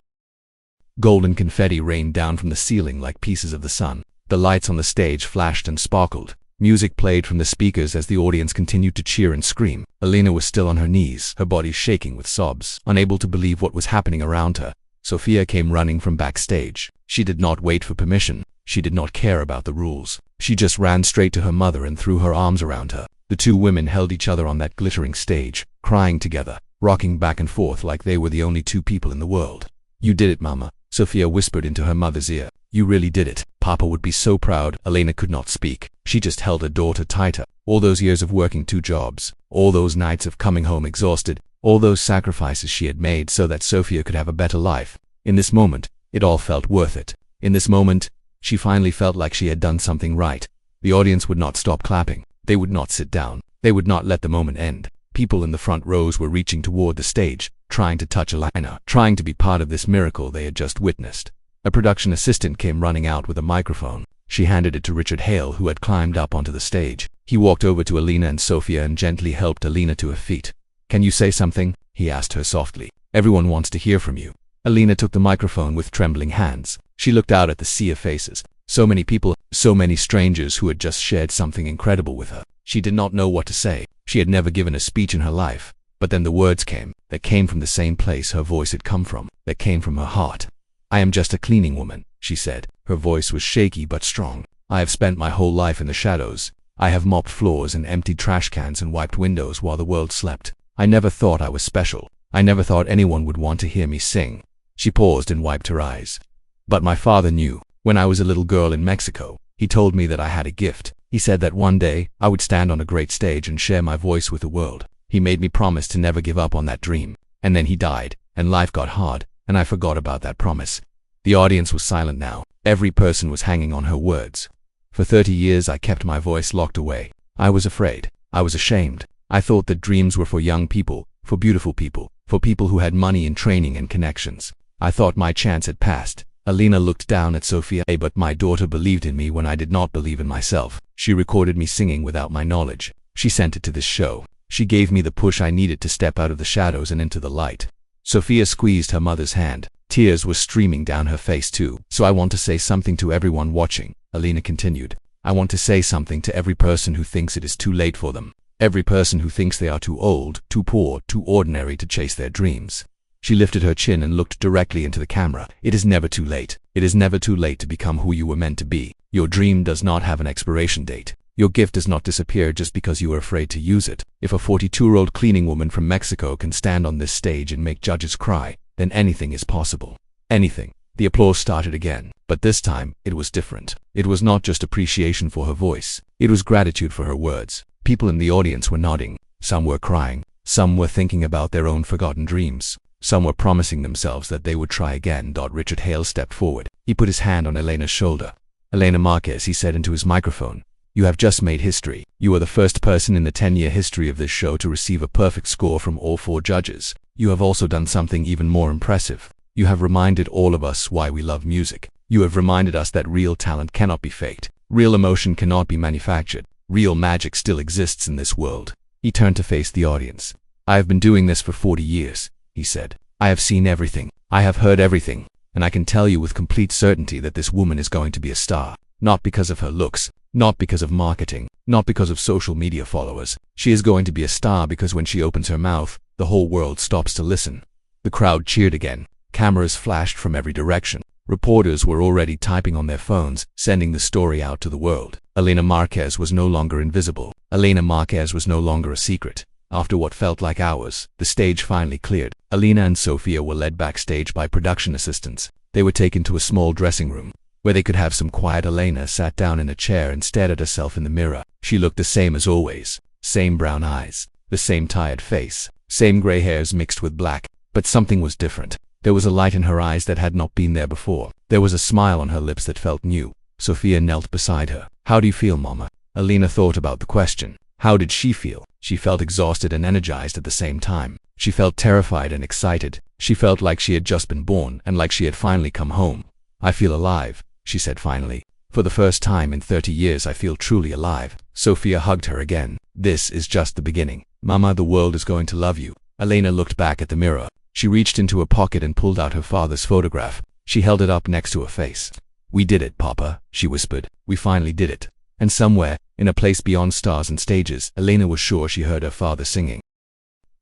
Golden confetti rained down from the ceiling like pieces of the sun. The lights on the stage flashed and sparkled. Music played from the speakers as the audience continued to cheer and scream. Elena was still on her knees, her body shaking with sobs, unable to believe what was happening around her. Sophia came running from backstage. She did not wait for permission. She did not care about the rules. She just ran straight to her mother and threw her arms around her. The 2 women held each other on that glittering stage, crying together, rocking back and forth like they were the only 2 people in the world. "You did it, Mama," Sophia whispered into her mother's ear. "You really did it. Papa would be so proud." Elena could not speak. She just held her daughter tighter. All those years of working 2 jobs, all those nights of coming home exhausted, all those sacrifices she had made so that Sophia could have a better life. In this moment, it all felt worth it. In this moment, she finally felt like she had done something right. The audience would not stop clapping. They would not sit down. They would not let the moment end. People in the front rows were reaching toward the stage, trying to touch Elena, trying to be part of this miracle they had just witnessed. A production assistant came running out with a microphone. She handed it to Richard Hale, who had climbed up onto the stage. He walked over to Elena and Sophia and gently helped Elena to her feet. "Can you say something?" he asked her softly. "Everyone wants to hear from you." Elena took the microphone with trembling hands. She looked out at the sea of faces. So many people, so many strangers who had just shared something incredible with her. She did not know what to say. She had never given a speech in her life. But then the words came. They came from the same place her voice had come from. They came from her heart. "I am just a cleaning woman," she said. Her voice was shaky but strong. "I have spent my whole life in the shadows. I have mopped floors and emptied trash cans and wiped windows while the world slept. I never thought I was special. I never thought anyone would want to hear me sing." She paused and wiped her eyes. "But my father knew. When I was a little girl in Mexico, he told me that I had a gift. He said that one day I would stand on a great stage and share my voice with the world. He made me promise to never give up on that dream. And then he died, and life got hard, and I forgot about that promise." The audience was silent now. Every person was hanging on her words. "For 30 years I kept my voice locked away. I was afraid. I was ashamed. I thought that dreams were for young people, for beautiful people, for people who had money and training and connections. I thought my chance had passed." Elena looked down at Sophia. "But my daughter believed in me when I did not believe in myself. She recorded me singing without my knowledge. She sent it to this show. She gave me the push I needed to step out of the shadows and into the light." Sophia squeezed her mother's hand. Tears were streaming down her face too. "So I want to say something to everyone watching," Elena continued. "I want to say something to every person who thinks it is too late for them. Every person who thinks they are too old, too poor, too ordinary to chase their dreams." She lifted her chin and looked directly into the camera. "It is never too late. It is never too late to become who you were meant to be. Your dream does not have an expiration date. Your gift does not disappear just because you are afraid to use it. If a 42-year-old cleaning woman from Mexico can stand on this stage and make judges cry, then anything is possible. Anything." The applause started again, but this time, it was different. It was not just appreciation for her voice. It was gratitude for her words. People in the audience were nodding. Some were crying. Some were thinking about their own forgotten dreams. Some were promising themselves that they would try again. Richard Hale stepped forward. He put his hand on Elena's shoulder. "Elena Marquez," he said into his microphone, "you have just made history. You are the first person in the 10-year history of this show to receive a perfect score from all 4 judges. You have also done something even more impressive. You have reminded all of us why we love music. You have reminded us that real talent cannot be faked. Real emotion cannot be manufactured. Real magic still exists in this world." He turned to face the audience. "I have been doing this for 40 years, he said. "I have seen everything. I have heard everything. And I can tell you with complete certainty that this woman is going to be a star. Not because of her looks, not because of marketing, not because of social media followers. She is going to be a star because when she opens her mouth, the whole world stops to listen." The crowd cheered again. Cameras flashed from every direction. Reporters were already typing on their phones, sending the story out to the world. Elena Marquez was no longer invisible. Elena Marquez was no longer a secret. After what felt like hours, the stage finally cleared. Elena and Sophia were led backstage by production assistants. They were taken to a small dressing room, where they could have some quiet. Elena sat down in a chair and stared at herself in the mirror. She looked the same as always. Same brown eyes, the same tired face, same gray hairs mixed with black. But something was different. There was a light in her eyes that had not been there before. There was a smile on her lips that felt new. Sophia knelt beside her. "How do you feel, Mama?" Alina thought about the question. How did she feel? She felt exhausted and energized at the same time. She felt terrified and excited. She felt like she had just been born and like she had finally come home. "I feel alive," she said finally. "For the first time in 30 years I feel truly alive." Sophia hugged her again. "This is just the beginning. Mama, the world is going to love you." Alina looked back at the mirror. She reached into her pocket and pulled out her father's photograph. She held it up next to her face. "We did it, Papa," she whispered. "We finally did it." And somewhere, in a place beyond stars and stages, Alina was sure she heard her father singing.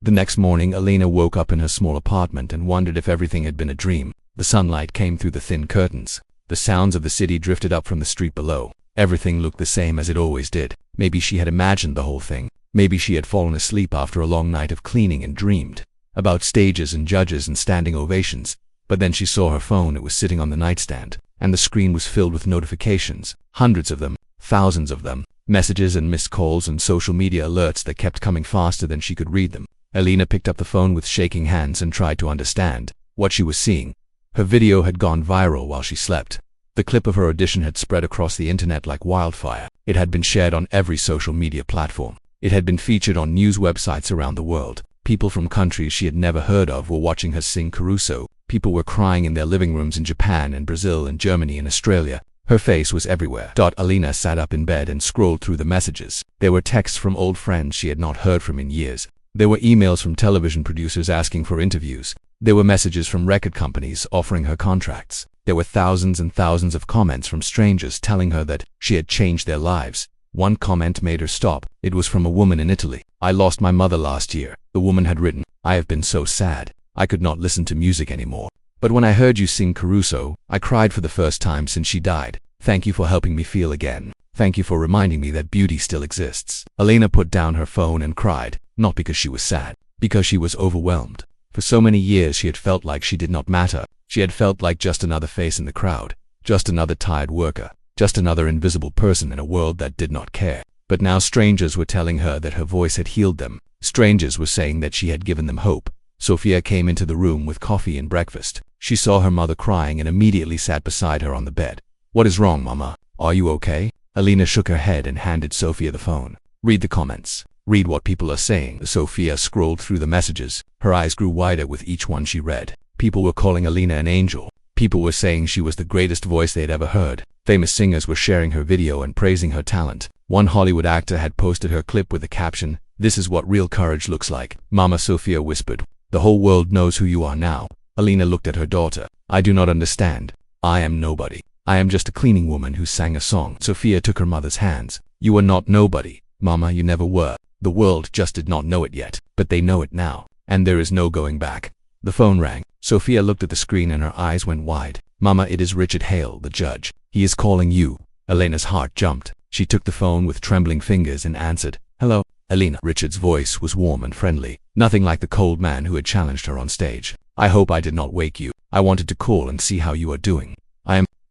The next morning, Alina woke up in her small apartment and wondered if everything had been a dream. The sunlight came through the thin curtains. The sounds of the city drifted up from the street below. Everything looked the same as it always did. Maybe she had imagined the whole thing. Maybe she had fallen asleep after a long night of cleaning and dreamed about stages and judges and standing ovations. But then she saw her phone. It was sitting on the nightstand, and the screen was filled with notifications. Hundreds of them, thousands of them. Messages and missed calls and social media alerts that kept coming faster than she could read them. Alina picked up the phone with shaking hands and tried to understand what she was seeing. Her video had gone viral while she slept. The clip of her audition had spread across the internet like wildfire. It had been shared on every social media platform. It had been featured on news websites around the world. People from countries she had never heard of were watching her sing Caruso. People were crying in their living rooms in Japan and Brazil and Germany and Australia. Her face was everywhere. Alina sat up in bed and scrolled through the messages. There were texts from old friends she had not heard from in years. There were emails from television producers asking for interviews. There were messages from record companies offering her contracts. There were thousands and thousands of comments from strangers telling her that she had changed their lives. One comment made her stop. It was from a woman in Italy. "I lost my mother last year," the woman had written. "I have been so sad. I could not listen to music anymore. But when I heard you sing Caruso, I cried for the first time since she died. Thank you for helping me feel again. Thank you for reminding me that beauty still exists." Alina put down her phone and cried, not because she was sad, because she was overwhelmed. For so many years she had felt like she did not matter. She had felt like just another face in the crowd, just another tired worker, just another invisible person in a world that did not care. But now strangers were telling her that her voice had healed them. Strangers were saying that she had given them hope. Sophia came into the room with coffee and breakfast. She saw her mother crying and immediately sat beside her on the bed. "What is wrong, Mama? Are you okay?" Alina shook her head and handed Sophia the phone. "Read the comments. Read what people are saying." Sophia scrolled through the messages. Her eyes grew wider with each one she read. People were calling Alina an angel. People were saying she was the greatest voice they had ever heard. Famous singers were sharing her video and praising her talent. One Hollywood actor had posted her clip with the caption, "This is what real courage looks like." "Mama," Sophia whispered, "the whole world knows who you are now." Alina looked at her daughter. "I do not understand. I am nobody. I am just a cleaning woman who sang a song." Sophia took her mother's hands. "You are not nobody. Mama, you never were. The world just did not know it yet, but they know it now, and there is no going back." The phone rang. Sophia looked at the screen and her eyes went wide. "Mama, it is Richard Hale, the judge. He is calling you." Alina's heart jumped. She took the phone with trembling fingers and answered. "Hello, Alina." Richard's voice was warm and friendly, nothing like the cold man who had challenged her on stage. "I hope I did not wake you. I wanted to call and see how you are doing."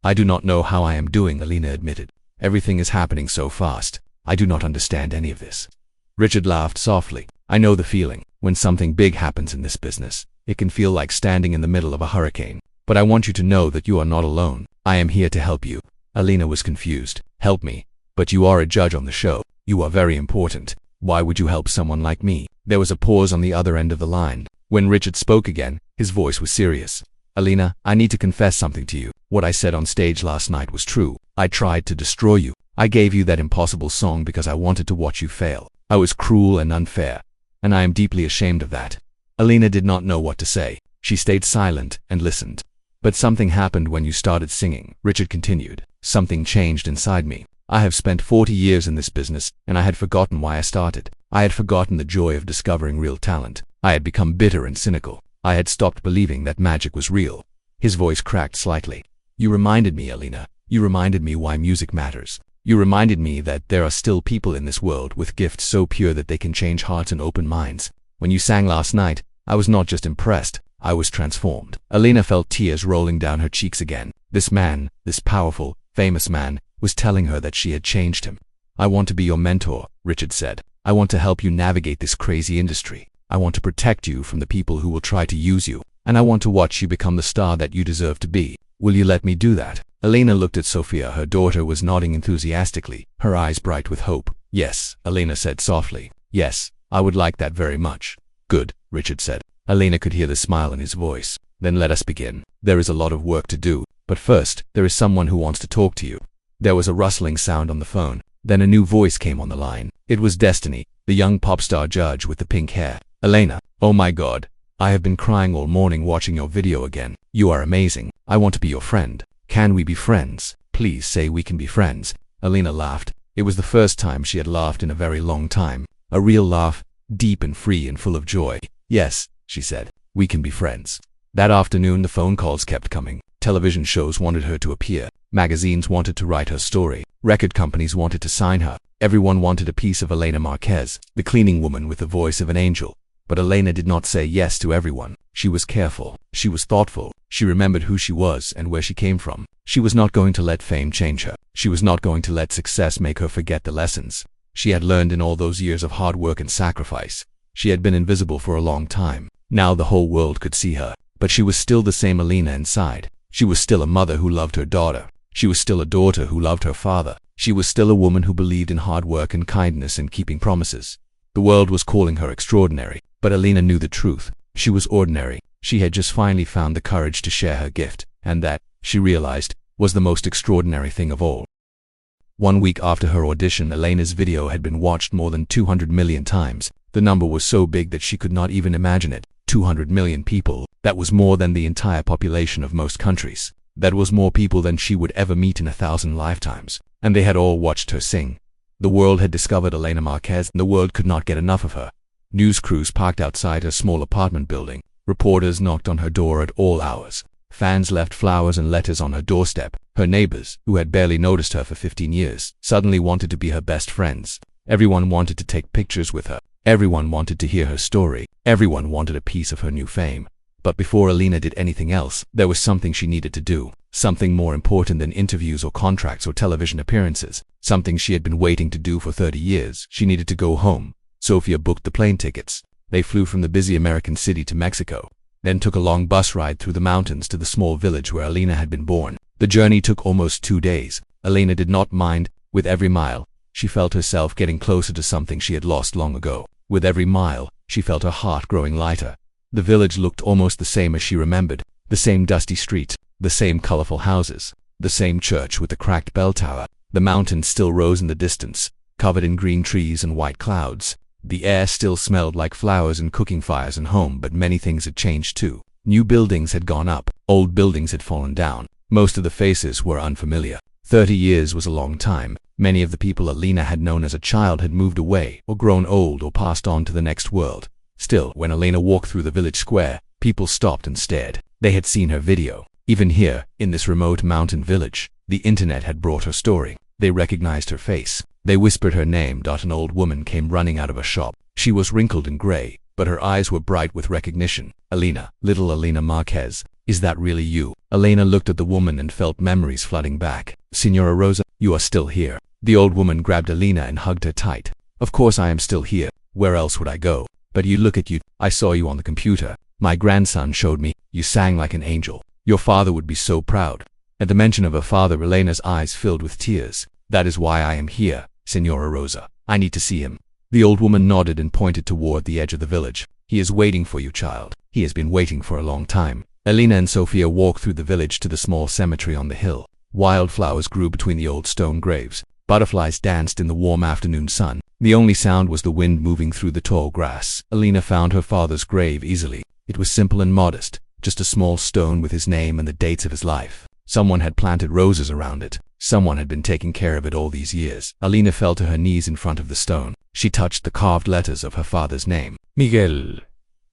I do not know how I am doing," Alina admitted. "Everything is happening so fast. I do not understand any of this." Richard laughed softly. "I know the feeling. When something big happens in this business, it can feel like standing in the middle of a hurricane. But I want you to know that you are not alone. I am here to help you." Alina was confused. "Help me? But you are a judge on the show. You are very important. Why would you help someone like me?" There was a pause on the other end of the line. When Richard spoke again, his voice was serious. "Alina, I need to confess something to you. What I said on stage last night was true. I tried to destroy you. I gave you that impossible song because I wanted to watch you fail. I was cruel and unfair, and I am deeply ashamed of that." Alina did not know what to say. She stayed silent and listened. "But something happened when you started singing," Richard continued. "Something changed inside me. I have spent 40 years in this business, and I had forgotten why I started. I had forgotten the joy of discovering real talent. I had become bitter and cynical. I had stopped believing that magic was real." His voice cracked slightly. "You reminded me, Alina. You reminded me why music matters. You reminded me that there are still people in this world with gifts so pure that they can change hearts and open minds. When you sang last night, I was not just impressed, I was transformed." Alina felt tears rolling down her cheeks again. This man, this powerful, famous man, was telling her that she had changed him. "I want to be your mentor," Richard said. "I want to help you navigate this crazy industry. I want to protect you from the people who will try to use you. and I want to watch you become the star that you deserve to be. Will you let me do that? Elena looked at Sofia. Her daughter was nodding enthusiastically, her eyes bright with hope. Yes, Elena said softly. Yes, I would like that very much. Good, Richard said. Elena could hear the smile in his voice. Then let us begin. There is a lot of work to do, but first, there is someone who wants to talk to you. There was a rustling sound on the phone. Then a new voice came on the line. It was Destiny, the young pop star judge with the pink hair. Elena, oh my God. I have been crying all morning watching your video again. You are amazing. I want to be your friend. Can we be friends? Please say we can be friends. Elena laughed. It was the first time she had laughed in a very long time. A real laugh, deep and free and full of joy. Yes, she said, we can be friends. That afternoon the phone calls kept coming. Television shows wanted her to appear. Magazines wanted to write her story. Record companies wanted to sign her. Everyone wanted a piece of Elena Marquez, the cleaning woman with the voice of an angel. But Elena did not say yes to everyone. She was careful. She was thoughtful. She remembered who she was and where she came from. She was not going to let fame change her. She was not going to let success make her forget the lessons she had learned in all those years of hard work and sacrifice. She had been invisible for a long time. Now the whole world could see her. But she was still the same Elena inside. She was still a mother who loved her daughter. She was still a daughter who loved her father. She was still a woman who believed in hard work and kindness and keeping promises. The world was calling her extraordinary, but Elena knew the truth. She was ordinary. She had just finally found the courage to share her gift, and that, she realized, was the most extraordinary thing of all. 1 week after her audition, Elena's video had been watched more than 200 million times. The number was so big that she could not even imagine it. 200 million people. That was more than the entire population of most countries. That was more people than she would ever meet in 1,000 lifetimes. And they had all watched her sing. The world had discovered Elena Marquez, and the world could not get enough of her. News crews parked outside her small apartment building. Reporters knocked on her door at all hours. Fans left flowers and letters on her doorstep. Her neighbors, who had barely noticed her for 15 years, suddenly wanted to be her best friends. Everyone wanted to take pictures with her. Everyone wanted to hear her story. Everyone wanted a piece of her new fame. But before Elena did anything else, there was something she needed to do. Something more important than interviews or contracts or television appearances. Something she had been waiting to do for 30 years. She needed to go home. Sofia booked the plane tickets. They flew from the busy American city to Mexico, then took a long bus ride through the mountains to the small village where Elena had been born. The journey took almost 2 days. Elena did not mind. With every mile, she felt herself getting closer to something she had lost long ago. With every mile, she felt her heart growing lighter. The village looked almost the same as she remembered. The same dusty streets, the same colorful houses, the same church with the cracked bell tower. The mountains still rose in the distance, covered in green trees and white clouds. The air still smelled like flowers and cooking fires and home, but many things had changed too. New buildings had gone up. Old buildings had fallen down. Most of the faces were unfamiliar. 30 years was a long time. Many of the people Elena had known as a child had moved away, or grown old, or passed on to the next world. Still, when Elena walked through the village square, people stopped and stared. They had seen her video. Even here, in this remote mountain village, the internet had brought her story. They recognized her face. They whispered her name. An old woman came running out of a shop. She was wrinkled and gray, but her eyes were bright with recognition. Elena, little Elena Marquez, is that really you? Elena looked at the woman and felt memories flooding back. Senora Rosa, you are still here. The old woman grabbed Elena and hugged her tight. Of course I am still here. Where else would I go? But you, look at you. I saw you on the computer. My grandson showed me. You sang like an angel. Your father would be so proud. At the mention of her father, Elena's eyes filled with tears. That is why I am here, Senora Rosa. I need to see him. The old woman nodded and pointed toward the edge of the village. He is waiting for you, child. He has been waiting for a long time. Elena and Sofia walked through the village to the small cemetery on the hill. Wildflowers grew between the old stone graves. Butterflies danced in the warm afternoon sun. The only sound was the wind moving through the tall grass. Elena found her father's grave easily. It was simple and modest, just a small stone with his name and the dates of his life. Someone had planted roses around it. Someone had been taking care of it all these years. Elena fell to her knees in front of the stone. She touched the carved letters of her father's name. Miguel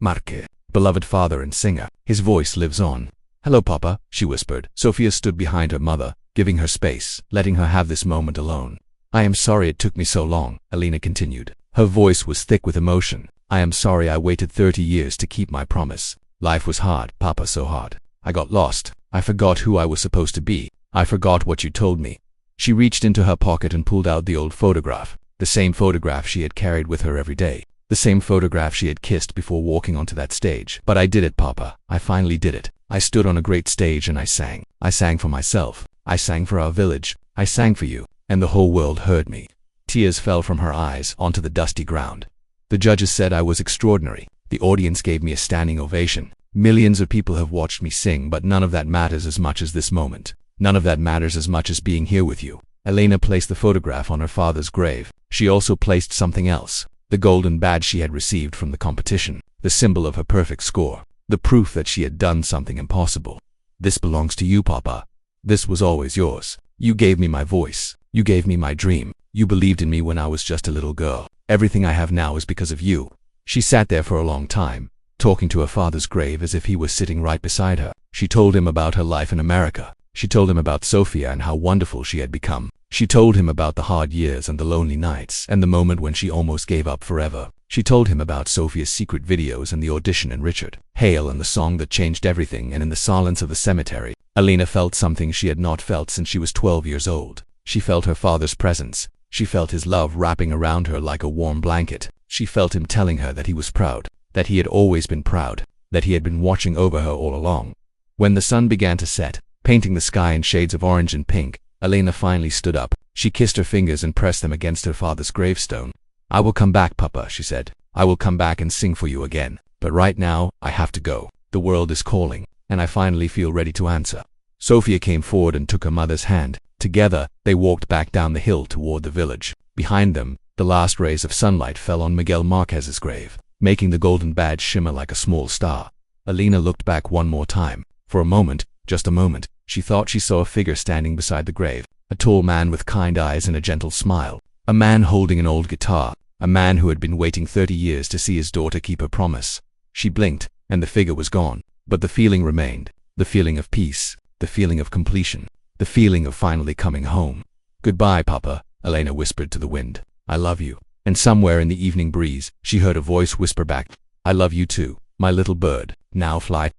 Marque, beloved father and singer. His voice lives on. Hello, Papa, she whispered. Sofia stood behind her mother, giving her space, letting her have this moment alone. I am sorry it took me so long, Elena continued. Her voice was thick with emotion. I am sorry I waited 30 years to keep my promise. Life was hard, Papa, so hard. I got lost. I forgot who I was supposed to be. I forgot what you told me. She reached into her pocket and pulled out the old photograph, the same photograph she had carried with her every day. the same photograph she had kissed before walking onto that stage. But I did it, Papa. I finally did it. I stood on a great stage and I sang. I sang for myself. I sang for our village. I sang for you. And the whole world heard me. Tears fell from her eyes onto the dusty ground. The judges said I was extraordinary. The audience gave me a standing ovation. Millions of people have watched me sing, but none of that matters as much as this moment. None of that matters as much as being here with you. Elena placed the photograph on her father's grave. She also placed something else. The golden badge she had received from the competition. The symbol of her perfect score. The proof that she had done something impossible. This belongs to you, Papa. This was always yours. You gave me my voice. You gave me my dream. You believed in me when I was just a little girl. Everything I have now is because of you. She sat there for a long time, talking to her father's grave as if he was sitting right beside her. She told him about her life in America. She told him about Sofia and how wonderful she had become. She told him about the hard years and the lonely nights and the moment when she almost gave up forever. She told him about Sofia's secret videos and the audition and Richard Hale and the song that changed everything. And in the silence of the cemetery, Elena felt something she had not felt since she was 12 years old. She felt her father's presence. She felt his love wrapping around her like a warm blanket. She felt him telling her that he was proud, that he had always been proud, that he had been watching over her all along. When the sun began to set, painting the sky in shades of orange and pink, Elena finally stood up. She kissed her fingers and pressed them against her father's gravestone. I will come back, Papa, she said. I will come back and sing for you again. But right now, I have to go. The world is calling, and I finally feel ready to answer. Sofia came forward and took her mother's hand. Together, they walked back down the hill toward the village. Behind them, the last rays of sunlight fell on Miguel Marquez's grave, making the golden badge shimmer like a small star. Elena looked back one more time. For a moment, just a moment, she thought she saw a figure standing beside the grave, a tall man with kind eyes and a gentle smile, a man holding an old guitar, a man who had been waiting 30 years to see his daughter keep her promise. She blinked, and the figure was gone, but the feeling remained, the feeling of peace, the feeling of completion, the feeling of finally coming home. Goodbye, Papa, Elena whispered to the wind. I love you. And somewhere in the evening breeze, she heard a voice whisper back, I love you too, my little bird, now fly.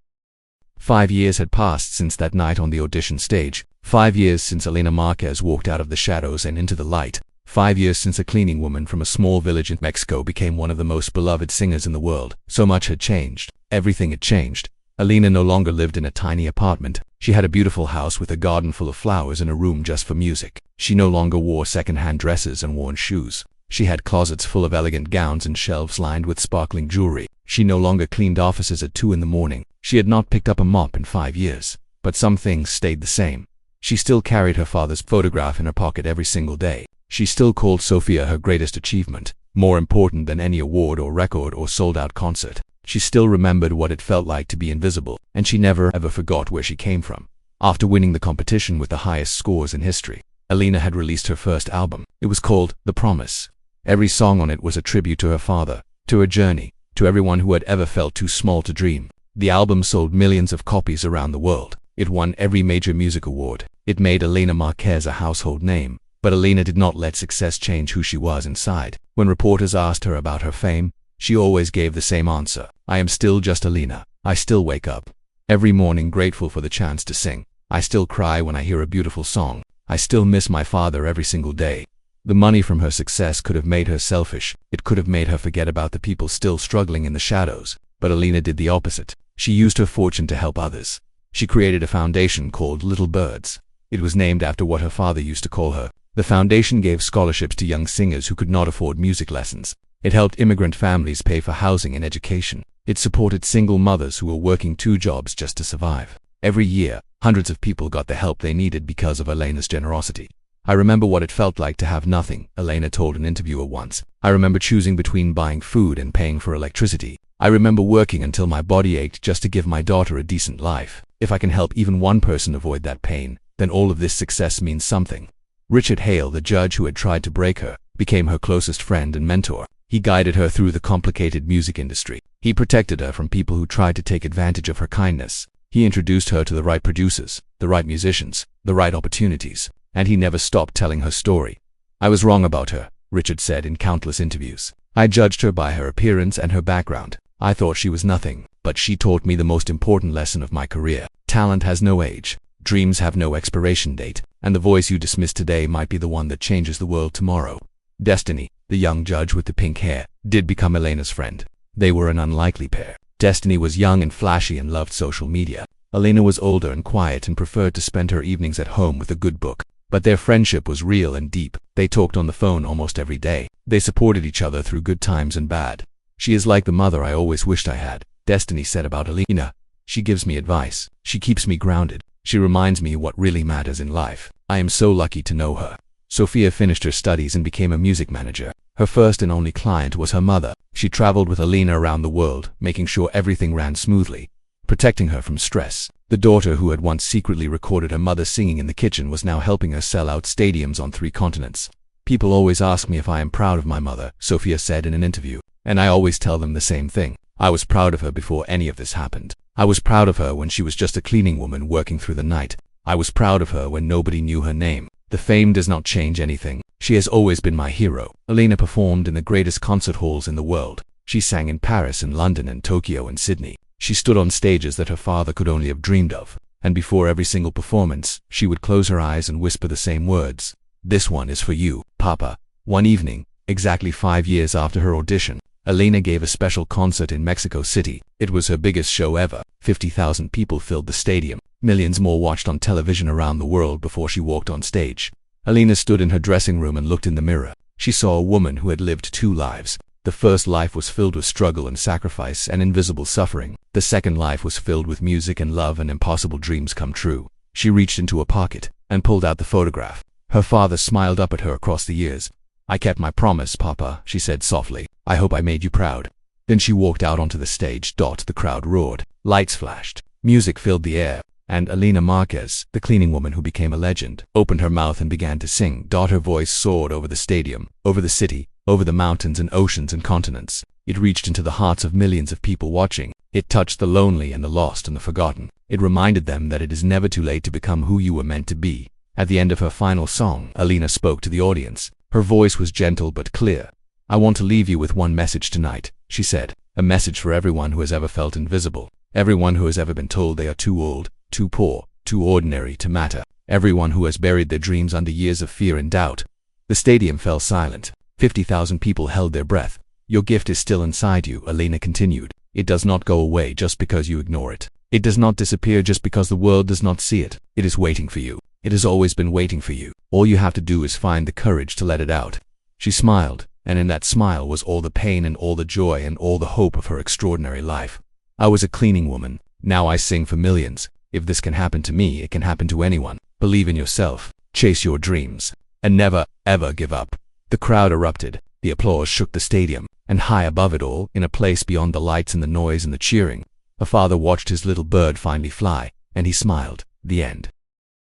5 years had passed since that night on the audition stage. 5 years since Elena Marquez walked out of the shadows and into the light. 5 years since a cleaning woman from a small village in Mexico became one of the most beloved singers in the world. So much had changed. Everything had changed. Elena no longer lived in a tiny apartment. She had a beautiful house with a garden full of flowers and a room just for music. She no longer wore second-hand dresses and worn shoes. She had closets full of elegant gowns and shelves lined with sparkling jewelry. She no longer cleaned offices at 2 in the morning. She had not picked up a mop in 5 years. But some things stayed the same. She still carried her father's photograph in her pocket every single day. She still called Sofia her greatest achievement, more important than any award or record or sold-out concert. She still remembered what it felt like to be invisible, and she never ever forgot where she came from. After winning the competition with the highest scores in history, Elena had released her first album. It was called The Promise. Every song on it was a tribute to her father, to her journey, to everyone who had ever felt too small to dream. The album sold millions of copies around the world. It won every major music award. It made Elena Marquez a household name. But Elena did not let success change who she was inside. When reporters asked her about her fame, she always gave the same answer. I am still just Elena. I still wake up every morning grateful for the chance to sing. I still cry when I hear a beautiful song. I still miss my father every single day. The money from her success could have made her selfish. It could have made her forget about the people still struggling in the shadows. But Elena did the opposite. She used her fortune to help others. She created a foundation called Little Birds. It was named after what her father used to call her. The foundation gave scholarships to young singers who could not afford music lessons. It helped immigrant families pay for housing and education. It supported single mothers who were working 2 jobs just to survive. Every year, hundreds of people got the help they needed because of Elena's generosity. I remember what it felt like to have nothing, Elena told an interviewer once. I remember choosing between buying food and paying for electricity. I remember working until my body ached just to give my daughter a decent life. If I can help even one person avoid that pain, then all of this success means something. Richard Hale, the judge who had tried to break her, became her closest friend and mentor. He guided her through the complicated music industry. He protected her from people who tried to take advantage of her kindness. He introduced her to the right producers, the right musicians, the right opportunities, and he never stopped telling her story. I was wrong about her, Richard said in countless interviews. I judged her by her appearance and her background. I thought she was nothing, but she taught me the most important lesson of my career. Talent has no age. Dreams have no expiration date, and the voice you dismiss today might be the one that changes the world tomorrow. Destiny. the young judge with the pink hair, did become Elena's friend. They were an unlikely pair. Destiny was young and flashy and loved social media. Elena was older and quiet and preferred to spend her evenings at home with a good book. But their friendship was real and deep. They talked on the phone almost every day. They supported each other through good times and bad. "She is like the mother I always wished I had," Destiny said about Elena. "She gives me advice. She keeps me grounded. She reminds me what really matters in life. I am so lucky to know her." Sophia finished her studies and became a music manager. Her first and only client was her mother. She traveled with Elena around the world, making sure everything ran smoothly, protecting her from stress. The daughter who had once secretly recorded her mother singing in the kitchen was now helping her sell out stadiums on 3 continents. "People always ask me if I am proud of my mother," Sophia said in an interview, "and I always tell them the same thing. I was proud of her before any of this happened. I was proud of her when she was just a cleaning woman working through the night. I was proud of her when nobody knew her name. The fame does not change anything. She has always been my hero." Elena performed in the greatest concert halls in the world. She sang in Paris and London and Tokyo and Sydney. She stood on stages that her father could only have dreamed of. And before every single performance, she would close her eyes and whisper the same words. "This one is for you, Papa." One evening, exactly 5 years after her audition, Elena gave a special concert in Mexico City. It was her biggest show ever. 50,000 people filled the stadium. Millions more watched on television around the world before she walked on stage. Elena stood in her dressing room and looked in the mirror. She saw a woman who had lived 2 lives. The first life was filled with struggle and sacrifice and invisible suffering. The second life was filled with music and love and impossible dreams come true. She reached into a pocket and pulled out the photograph. Her father smiled up at her across the years. "I kept my promise, Papa," she said softly. "I hope I made you proud." Then she walked out onto the stage. The crowd roared. Lights flashed. Music filled the air. And Elena Marquez, the cleaning woman who became a legend, opened her mouth and began to sing. Her voice soared over the stadium, over the city, over the mountains and oceans and continents. It reached into the hearts of millions of people watching. It touched the lonely and the lost and the forgotten. It reminded them that it is never too late to become who you were meant to be. At the end of her final song, Elena spoke to the audience. Her voice was gentle but clear. "I want to leave you with one message tonight," she said. "A message for everyone who has ever felt invisible. Everyone who has ever been told they are too old, too poor, too ordinary to matter. Everyone who has buried their dreams under years of fear and doubt." The stadium fell silent. 50,000 people held their breath. "Your gift is still inside you," Elena continued. "It does not go away just because you ignore it. It does not disappear just because the world does not see it. It is waiting for you. It has always been waiting for you. All you have to do is find the courage to let it out." She smiled, and in that smile was all the pain and all the joy and all the hope of her extraordinary life. "I was a cleaning woman. Now I sing for millions. If this can happen to me, it can happen to anyone. Believe in yourself. Chase your dreams. And never, ever give up." The crowd erupted. The applause shook the stadium. And high above it all, in a place beyond the lights and the noise and the cheering, a father watched his little bird finally fly, and he smiled. The end.